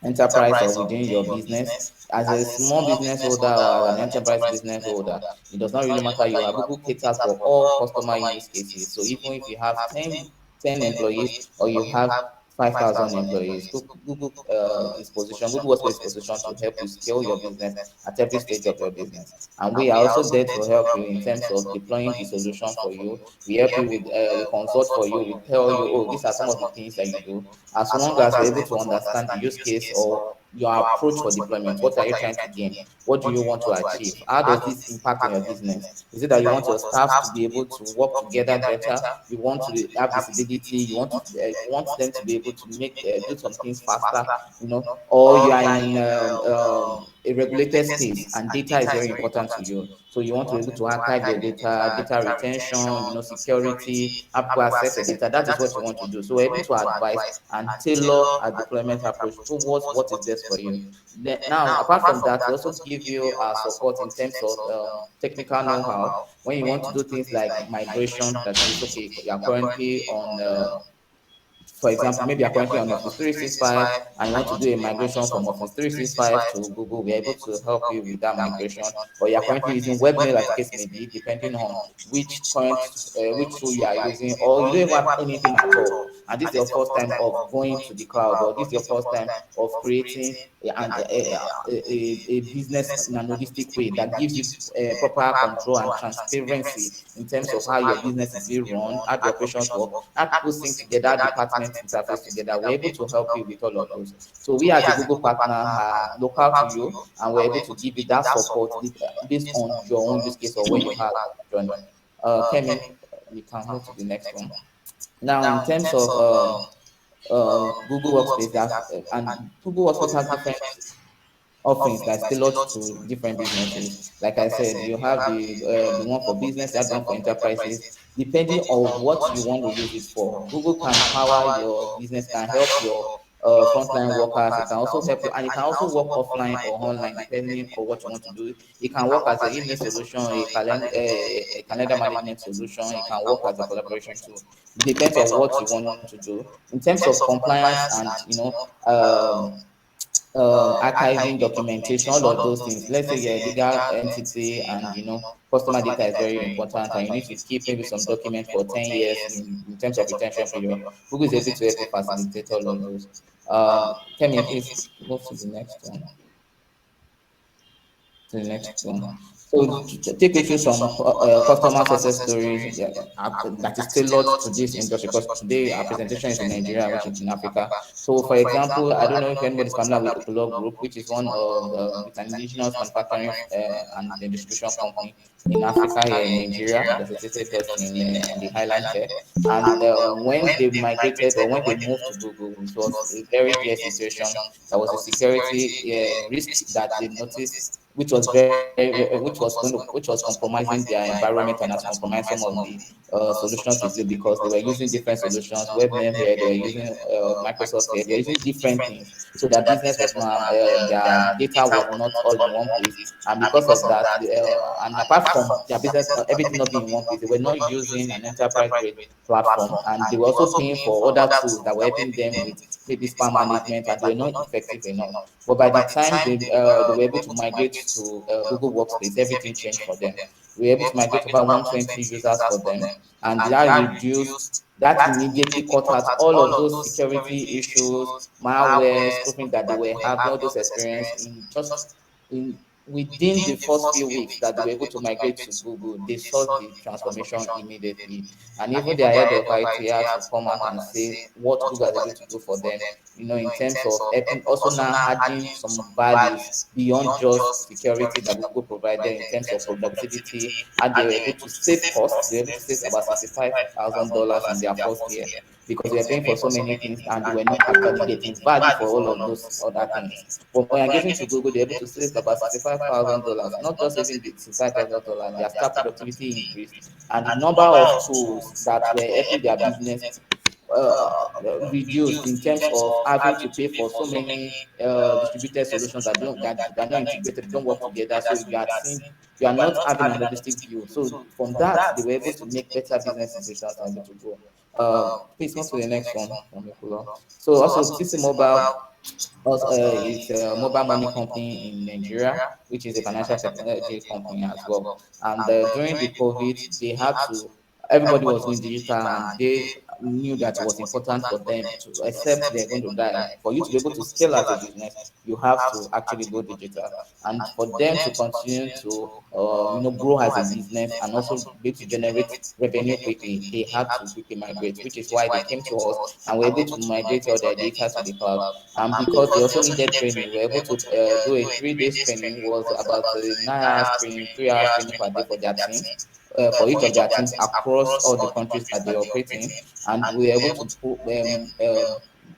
enterprise or within your business. As a small business holder or as an enterprise business holder, it does not really matter. You are Google caters for all customer use cases. So even if you have 10 employees or you have 5,000 employees, Google Workspace is positioned to help you scale your business at every stage of your business. And we are also there to help you in terms of deploying the solution for you. We help you with, we consult for you, we tell you, oh, these are some of the things that you do. As long as you're able to understand the use case or your approach for deployment, what are you trying to gain? What do you want to achieve? How does this impact on your business? Is it that you want your staff to be able to work together better? You want to have visibility? You want them to be able to do some things faster? Or you are in a regulated space and data is very important to you. So you want to be able to archive your data retention, security, how people access your data. That is what you want to do. So we're able to advise and tailor a deployment approach towards what is best for you. Now, apart from that, we also give you our support in terms of technical know-how. When you want to do things like migration, that is, okay, you are currently on for example, maybe you're currently on Office 365 and you want to do a migration from Office 365 to Google, we're able to help you with that migration. Or you're currently using webmail, as the case may be, depending on which tool you are using, or you don't even have anything at all. And this is your first time of going to the cloud, or this is your first time of creating a business in an holistic way that gives you proper control and transparency in terms of how your business is being run, how the operations work, how people sync together, how departments interface together. We're able to help you with all of those. So we as a Google partner are local to you, and we're able to give you that support based on your own use case or where you have journey. Kemi, we can move to the next one. Now, in terms of Google Workspace, and Google Workspace has different offerings that's tailored to different businesses. Like I said, you have the one for business, you have the one for enterprises. Depending on what you want to use it for, Google can power your business, can help your frontline workers. It can also help you, and it can also work offline or online, depending on what you want to do. It can work as an email solution, a calendar management solution. It can work as a collaboration tool. It depends on what you want to do in terms of compliance and archiving, documentation, all of those things. Let's say you're a legal entity and customer data is very important and you need to keep maybe some document for 10 years in terms of retention period. Google is able to help you facilitate all of those. Kemi, please move to the next one. So take me through some customer success stories that is tailored to this industry, because today our presentation is in Nigeria, which is in Africa. So for example, I don't know if anybody's familiar with Opolo Group, which is one of it's an indigenous manufacturing and the distribution company in Africa here in Nigeria. That's located just in the highland here. And when they migrated or when they moved to Google, it was a very dear situation. There was a security risk that they noticed, which was compromising their environment and has compromised some of the solutions they built, because they were using different solutions, webmail here, they were using Microsoft here, they were using different things. So their business was not, their data was not all in one place, and because of that, and apart from their business, everything not being in one place, they were not using an enterprise grade platform, and they were also paying for other tools that were helping them with maybe spam management, and they were not effective enough. But by the time they were able to migrate to Google Workspace, everything changed for them. We were able to migrate over 120 users for them, and that immediately cut out all of those security issues, malware, spoofing that they were having, all those experience in just in within the first few weeks that they were able to migrate to Google. They saw the transformation immediately, and even their head of IT had to come out and say what Google was able to do for them, in terms of helping, also now adding some values beyond just security that Google provided in terms of productivity, and they were able to save costs. They were able to save about $65,000 in their first year. because we are paying for so many things and we're not actually getting value for all of those other things. But when you're getting to Google, they're able to save about $65,000, not just even the $65,000, their staff productivity increased, and the number of tools that were helping their business reduced in terms of having to pay for so many distributed solutions that are not integrated, don't work together. So you are not having a holistic view. So from that, they were able to make better business decisions and able to grow. Please move to the next one from Nicola. So also TC Mobile also, it's a mobile money company in Nigeria, which is a financial technology company as well. And during the COVID, they had to, everybody was going digital, and they knew that it was important for them to, except they're going to die. For you to be able to scale as a business, you have to actually go digital. And for them to continue to, grow as a business and also be able to generate revenue quickly, they had to quickly migrate, which is why they came to us and were able to migrate all their data to the cloud. And because they also needed training, we were able to do a 3 days training, was about 9 hours training, 3 hours training per day for their teams. For each of their teams across all the countries that they operate in, and we were able to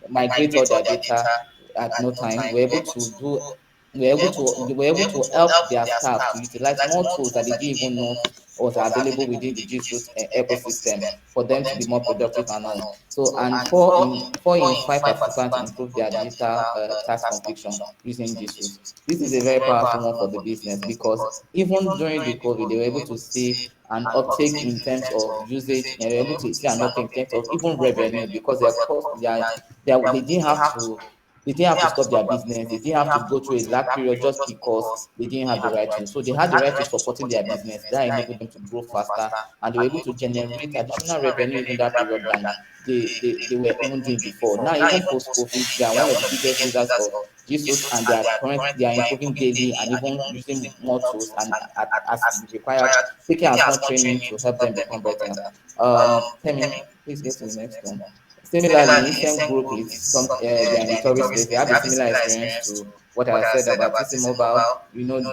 migrate all their data at no time. We were able to help their staff to utilize more tools that they didn't even know was available within the G Suite ecosystem for them to be more productive and all. So, and four in five participants improved their digital task completion using G Suite. This is a very powerful one for the business, because even during the COVID, they were able to see an uptake in terms of usage. They were able to see an uptake in terms of even revenue, because their cost, they didn't have to stop their business. They didn't have to go through a lag period just because they didn't have the right to. So they had the right to supporting their business. That enabled them to grow faster, and they were able to generate additional revenue even that period than they were even doing before. Now, even post COVID, they are one of the biggest users of G Suite, and they are improving daily and even using more tools and as required, taking as much training to help them become better. Temi, please go to the next one. Similarly, Instant Group is they are in the tourist space. They have a similar experience to what I said about TC Mobile.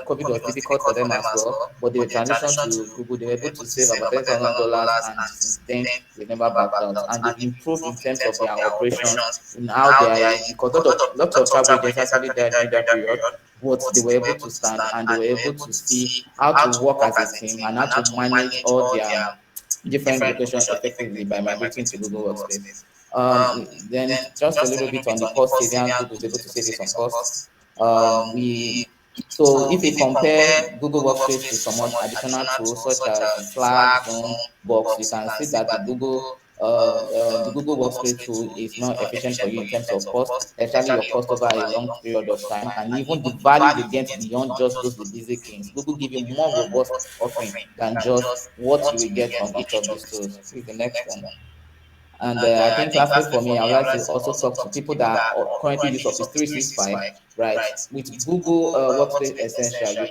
COVID was difficult for them as well, but they transitioned to Google. They were able to save about $10,000, and since then they've never backed out. And they've improved in terms of their operations, in how they are, because lots of travel agents actually died during that period, but they were able to stand, and they were able to see how to work as a team and how to manage all their different locations effectively by migrating to Google Workspace. Then just a little bit on the cost saving, Google is able to save you some costs. We So if we compare Google Workspace to some additional tools such as Slack, Zoom, Box, you can see that the Google Workspace tool is more efficient for you in terms of cost, especially your cost over a long period of time, and even the value you get beyond just those the basic things. Google give you more robust offering than just what you will get from each of these tools. Please, the next one. And I think lastly for me, I would like to also talk to people that currently use Office 365, right? With Google Workspace Essential,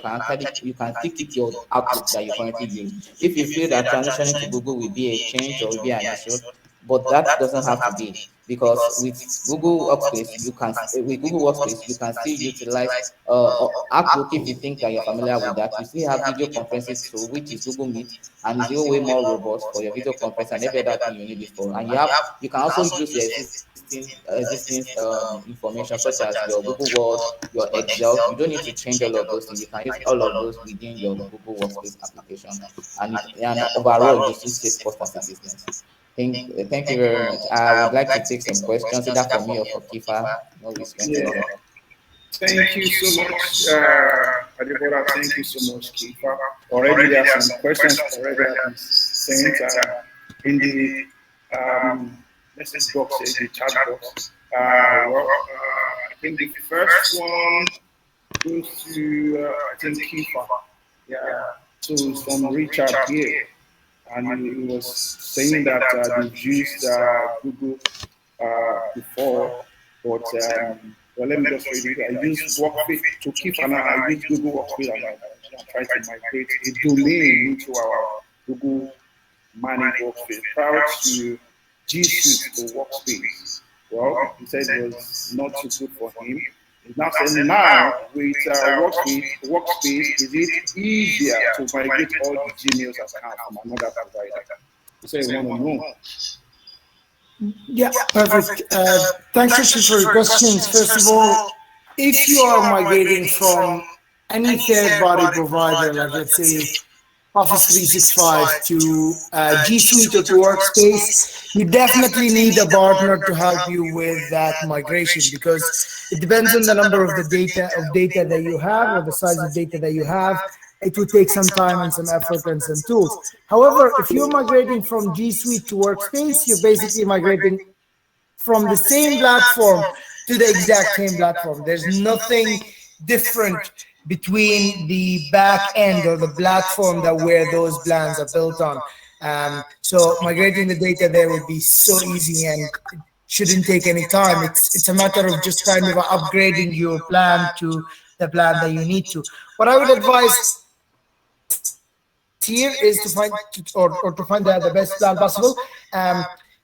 you can still keep your Outlook that you currently use. If you feel that transitioning to Google will be a change or will be an issue, but that doesn't have to be, because with Google Workspace you can still utilize Outlook. If you think that you're familiar with that, you still have video conferencing tool, which is Google Meet, and is way more robust for your video conference and every other thing you need it for. And you can also use your existing information, such as your Google Word, your Excel. You don't need to change all of those things. You can use all of those within your Google Workspace application, and overall you still save cost as a business. Thank you very much. I would like to take some questions either for me or for Kifa. No risk Yeah. whatsoever. Thank you so much, Adibora. Thank you so much, Kifa. Already there are some questions already have been sent in the message box, the chat box. I think the first one goes to I think Kifa. Yeah. So it's from Richard here, and he was saying that they've used Google before, but well, let me just read it. I use Workspace to keep an eye. I use Google Workspace and I try to migrate a domain into our Google managed workspace prior to G Suite to Workspace. Well, he said it was not too good for him. He's now saying now with Workspace, is it easier to migrate all the Gmail's account from another provider? He said he want to know. Yeah, perfect. Thanks, Rishi, for your questions. First of all, if you are migrating from any third party provider, like let's say Office 365 to G Suite or to Workspace, you definitely need a partner to help you with that migration because it depends on the number of the data that you have or the size of data that you have. It would take some time and some effort and some tools. However, if you're migrating from G Suite to Workspace, you're basically migrating from the same platform to the exact same platform. There's nothing different between the back end or the platform that where those plans are built on. So migrating the data there would be so easy and it shouldn't take any time. It's a matter of just kind of upgrading your plan to the plan that you need to. What I would advise here is to find or to find the best plan possible.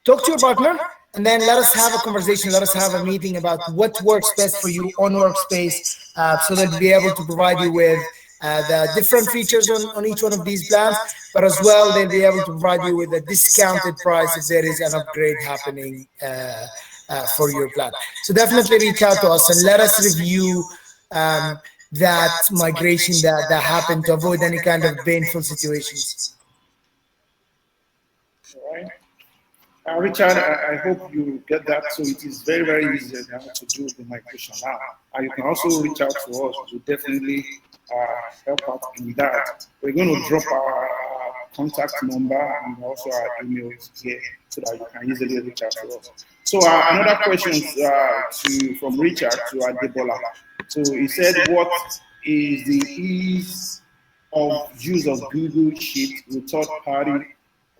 Talk to your partner and then let us have a conversation. Let us have a meeting about what works best for you on Workspace, so they'll be able to provide you with the different features on each one of these plans, but as well they'll be able to provide you with a discounted price if there is an upgrade happening for your plan. So definitely reach out to us and let us review um, that migration that happened to avoid any kind of painful situations. All right. Richard, I hope you get that. So it is very, very easy now to do the migration now. And you can also reach out to us. We'll definitely help out in that. We're going to drop our contact number and also our emails here so that you can easily reach out to us. So another question from Richard to Adebola. So he said, what is the ease of use of Google Sheet with third-party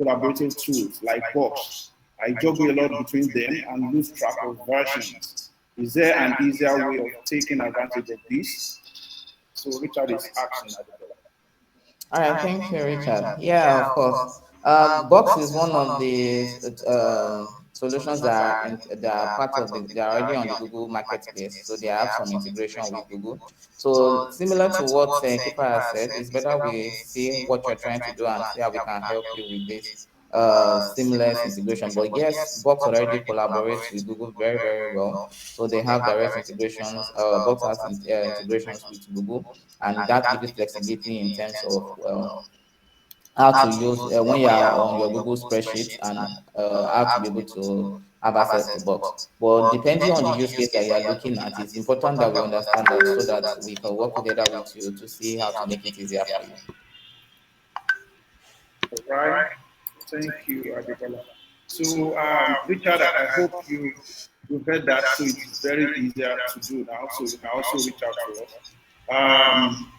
collaborative tools like Box? I juggle a lot between them and lose track of versions. Is there an easier way of taking advantage of this? So Richard is asking at the door. All right, thank you, Richard. Yeah, of course. Box is one of the solutions that are part of they are already on the Google Marketplace, so they have some integration with Google. So similar to what Keeper has said, it's better we see what you're trying to do and see how we can help you with this seamless integration. But yes, Box already collaborates with Google very, very well. So they have direct integrations. Box has integrations with Google, and that gives you flexibility in terms of how to use when you are on your Google spreadsheet and how to be able to have access to Box. But depending on the use case that you are looking at, it's important that we understand that so that we can work together with you to see how to make it easier for you. All right. Thank you, Adebola. So, Richard, I hope you heard that. So it is very easier to do now. So you can also reach out to us. Um,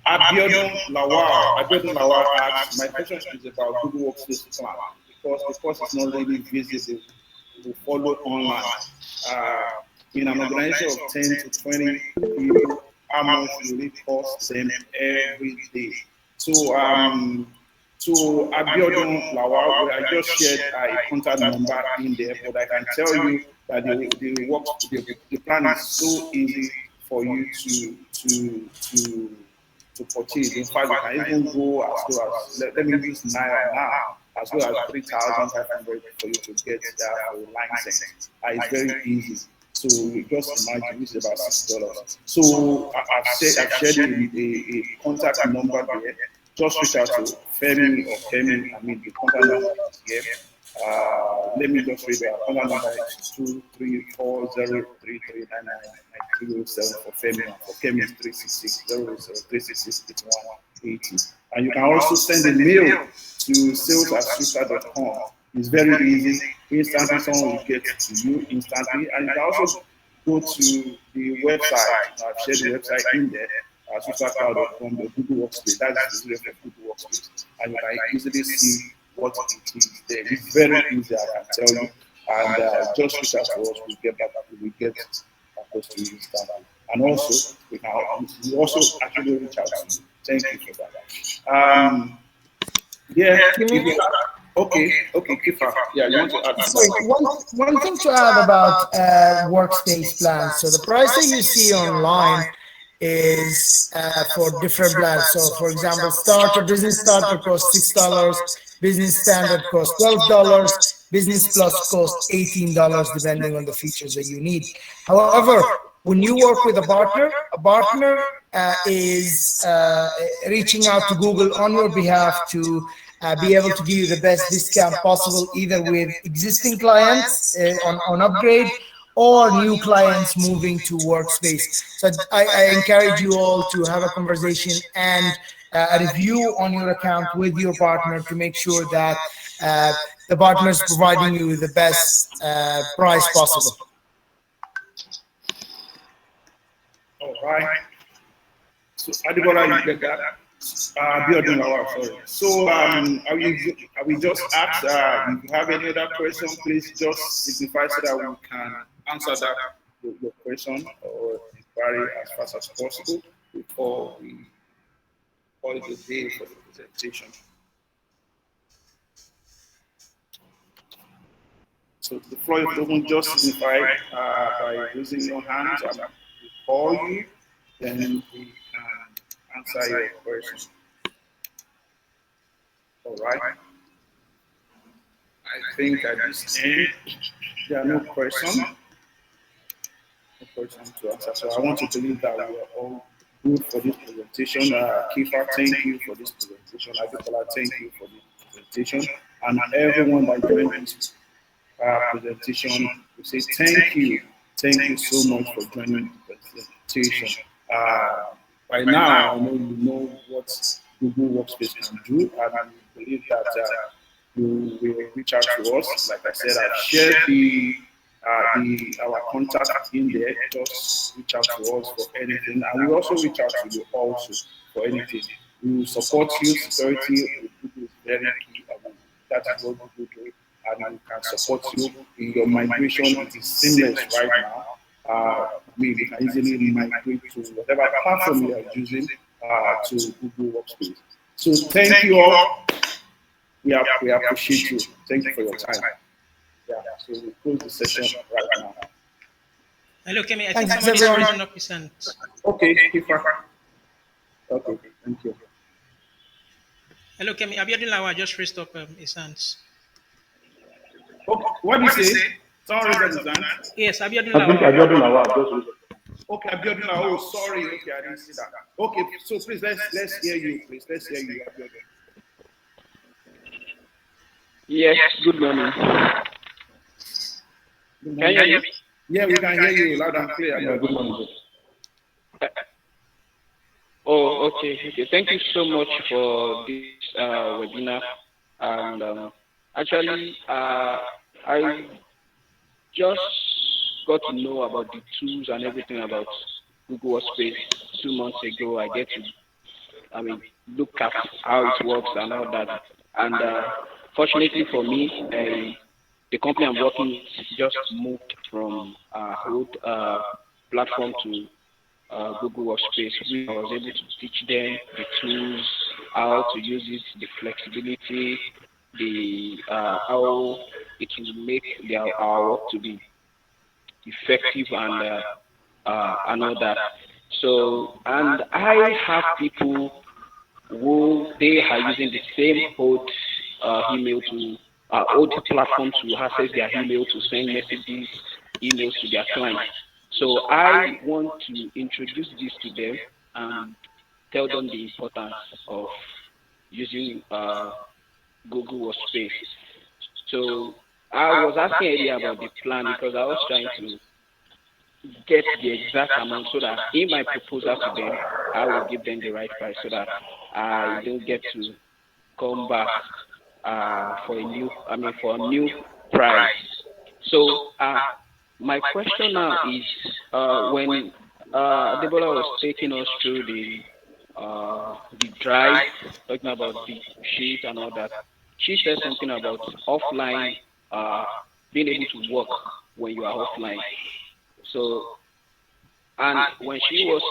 Abiodun Lawal asks, my question is about Google Workspace plan because the cost is not really visible to follow online. Uh, in an organization of 10 to 20 people, how much will it cost them every day? So, so Abiodun Lawal, I just shared a contact number in there, but I can tell you that the plan is so easy for you to purchase. In fact, you can even go as low as let me use naira now, as low as 3,500 for you to get that for a license. It's very easy. So you just imagine this is about $60. So I've shared a contact number there. Just reach out to Femi or Kemi. I mean, the contact number is here. Let me just read the contact number is 23403399930 for Femi, and for Kemi is 366 And you can also send a mail to sales@swifter.com. It's very easy. Instantly, someone will get to you instantly, and you can also go to the website. I've shared the website in there. SwifterCloud.com, the Google Workspace. That's the reference for Google Workspace, and you can easily see what it is there. It's very easy, I can tell you. And just reach out to us. We get back. We get across to you instantly. And also, we also actually reach out to you. Thank you for that. Yeah. Okay, Kifa. Yeah, you want to add Sorry, something? one thing to add about workspace plans. So the price that you see online is for different plans. So for example, starter business starter costs $6, business standard costs $12, Business Plus costs $18 depending on the features that you need. However, when you work with a partner is reaching out to Google on your behalf to be able to give you the best discount possible, either with existing clients on upgrade or new clients moving to Workspace. So I encourage you all to have a conversation and a review on your account with your partner to make sure that the partner is providing you with the best price possible. All right. So Adibola, you get that? Biodun Lawal, sorry. So I will just ask if you have any other question, please just signify so that we can answer that your question or inquiry as fast as possible before we call it a day for the presentation. So the floor is open, just signify by raising your hands. I will call you, then we can answer your question. All right. I think at this end, there are no questions. No questions to answer. So I want to believe that we are all good for this presentation. Kifa, thank you for this presentation. Adekola, thank you for this presentation. And everyone that joined this presentation, we say thank you. Thank you so much for joining the presentation. By now, I know you know what Google Workspace can do, and I believe that you will reach out to us. Like I said, I've shared our contact in there. Just reach out to us for anything, and we also reach out to you also for anything. We will support you. Security with Google is very key. That is what Google do, and we can support you in your migration. It is seamless right now. We can easily migrate to whatever platform you are using to Google Workspace. So thank you all. We appreciate you. Thank you for your time. Yeah, so we close the session right now. Hello, Kemi. I think Thanks, somebody's everyone. raising up his hand. Okay, Kifa. Okay, thank you. Hello, Kemi. Abiodun Lawal just raised up his hands. Okay, what do you say? Someone raised his hand. Yes, Abiodun I think Lawal. Abiodun Lawal just Okay, Abiodun. Oh, sorry. Okay, I didn't see that. Okay, so please let's hear you. Please let's hear you, Abiodun. Yes, good morning. Good Can you hear me? Yeah, we can hear you loud and clear. yeah, good morning. Oh, okay. Thank you so much for this webinar. And actually, I just got to know about the tools and everything about Google Workspace 2 months ago. I get to, look at how it works and all that. And fortunately for me, the company I'm working with just moved from old platform to Google Workspace, which I was able to teach them the tools, how to use it, the flexibility, the how it will make our work to be effective and all that. So, and I have people who they are using the same old email to old platform to access their email to send messages, emails to their clients. So I want to introduce this to them and tell them the importance of using Google Workspace. So I was asking earlier about the plan because I was trying to get the exact amount so that in my proposal to them, I will give them the right price so that I don't get to come back for a new price. So my question now is when Debola was taking us through the drive, talking about the sheet and all that, she said something about offline, being able to work when you are offline. So, and when she was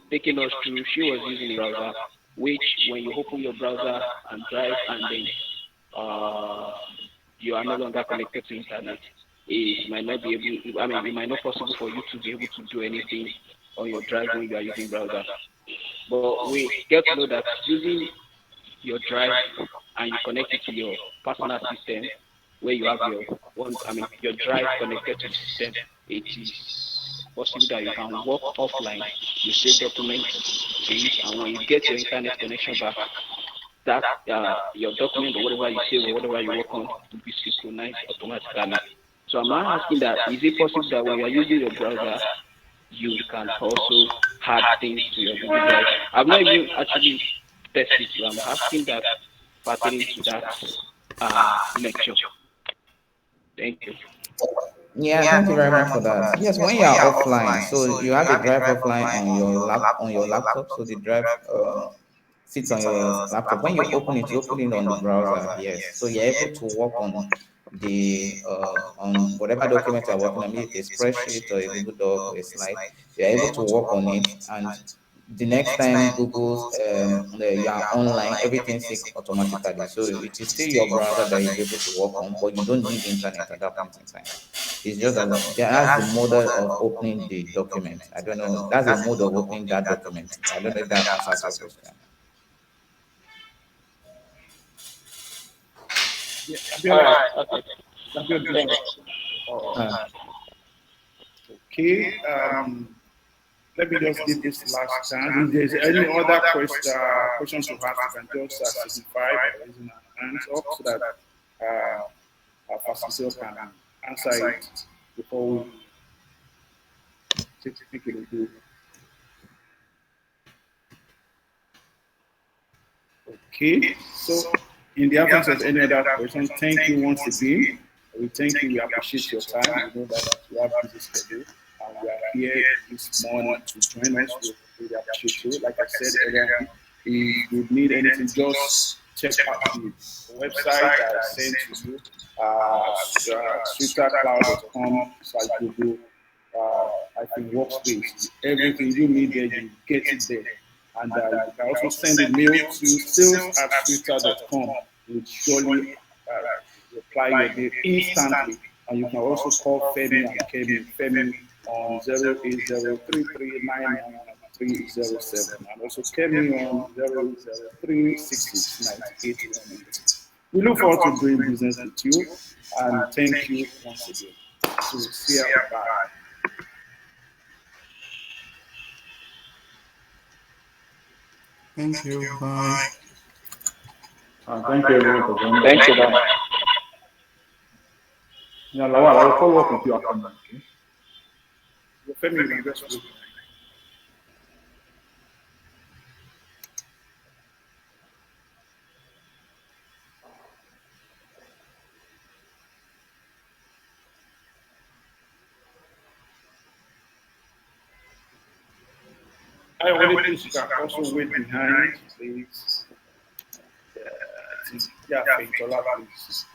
taking us through, she was using a browser, which when you open your browser and drive and then you are no longer connected to internet, it might not be able, it might not possible for you to be able to do anything on your drive when you are using browser. But we get to know that using your drive and you connect it to your personal system, where you have your one, I mean, your drive connected to the system, it is possible that you can work offline. You save documents to it, and when you get your internet connection back, that your document or whatever you save or whatever you work on will be synchronized automatically. So I'm now asking that is it possible that when you're using your browser, you can also add things to your Google Drive? I've not even actually tested it, so I'm asking that pertaining to that lecture. Thank you. Yeah, thank you very much for that. Yes, when you are offline, so you have the drive offline on your laptop, so the drive sits on your laptop. When you open it on the browser. Yes, so you're able to work on whatever document you're working on, be it a spreadsheet or a Google Doc or a slide. You're able to work on it, and the next time Google's you are online, everything sync automatically. So it is still your browser that you'll be able to work on, but you don't need internet at that point in time. It's just that's the mode of opening the document. I don't know. That's a mode of opening that document. I don't know if that answers your question. Yeah, All Abiola, right. Okay. Abiola, Thanks. oh, Uh, okay. Let me just give this last chance. If there's any other question to ask, you can just signify by raising our hands up so that our facilitator can answer it before we take it away. Okay, so in the absence of any other question, thank you once again. We thank you. We appreciate your time. We know that you have busy schedule, and we are here this morning to join us. We really appreciate you. Like I said earlier on, if you need anything, just check out the website that I sent to you, swittercloud.com/Google. I think workspace. Everything you need there, you get it there. And you can also send a mail to sales@twitter.com. We'll surely uh, reply your mail instantly. And you can also call Femi and Kemi. Femi on 08033999307 and also Kemi on 08036698818. We look forward to doing business with you and thank you once again. So see you. Bye. Thank you. Bye. Thank you everyone for joining Thank you. us. Bye. Yeah, Lawal, I will follow up with you after that. Okay? Femi, you can just close. I only please you can also wait behind, please. I think, yeah, Feintola, please.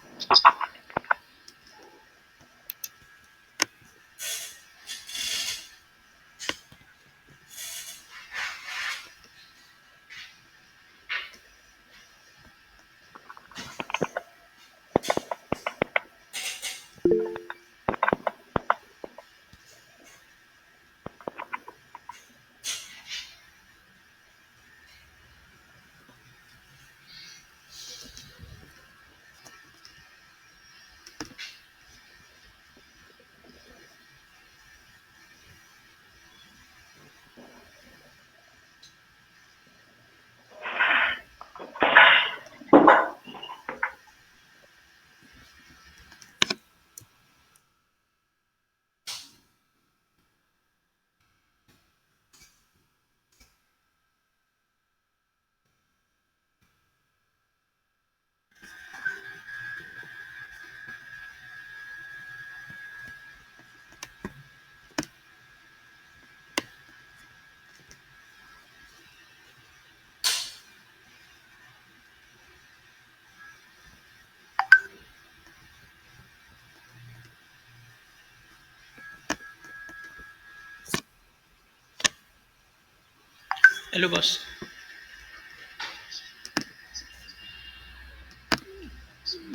Hello, boss.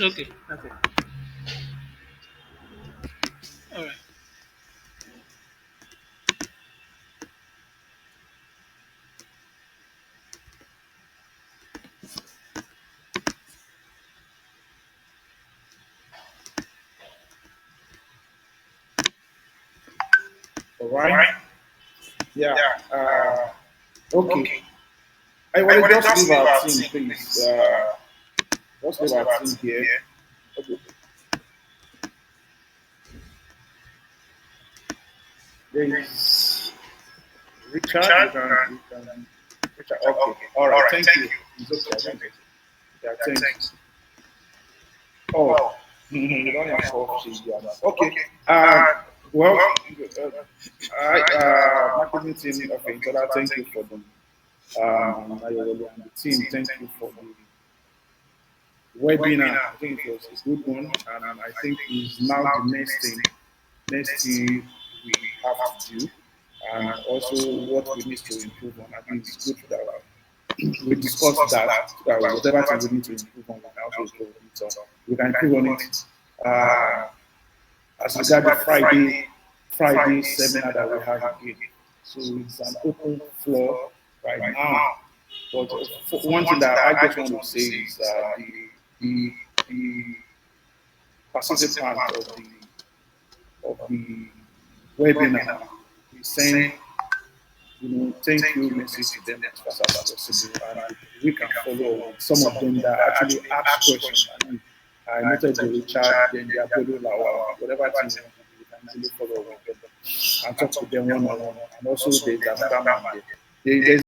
Okay. Okay. All right. right? Yeah. Okay. I want to just leave our team, please. Just leave our team here. Okay. There is Richard. You can Richard. Okay. All right. Thank you. It's okay. I think it. Yeah. Thanks. Oh, you don't have coffee. Yeah. Okay. Well, marketing team of Intola, thank you for them. And Ayowole and the team, thank you for the webinar. I think it was a good one, and I think is now the next thing we have to do, and also what we need to improve on. I think it's good that we discussed that whatever thing we need to improve on, we can also improve on it. So we can improve on it. As regard the Friday seminar that we have again. So it's an open floor right now. But one thing that I just want to say is the participant of the webinar is saying, thank you message to them as fast as possible, and we can follow up with some of them that actually ask questions. I noted the Richard, then the Abdul Lawal, whatever thing you can easily follow up with them and talk to them one on one. And also there's another man there. There's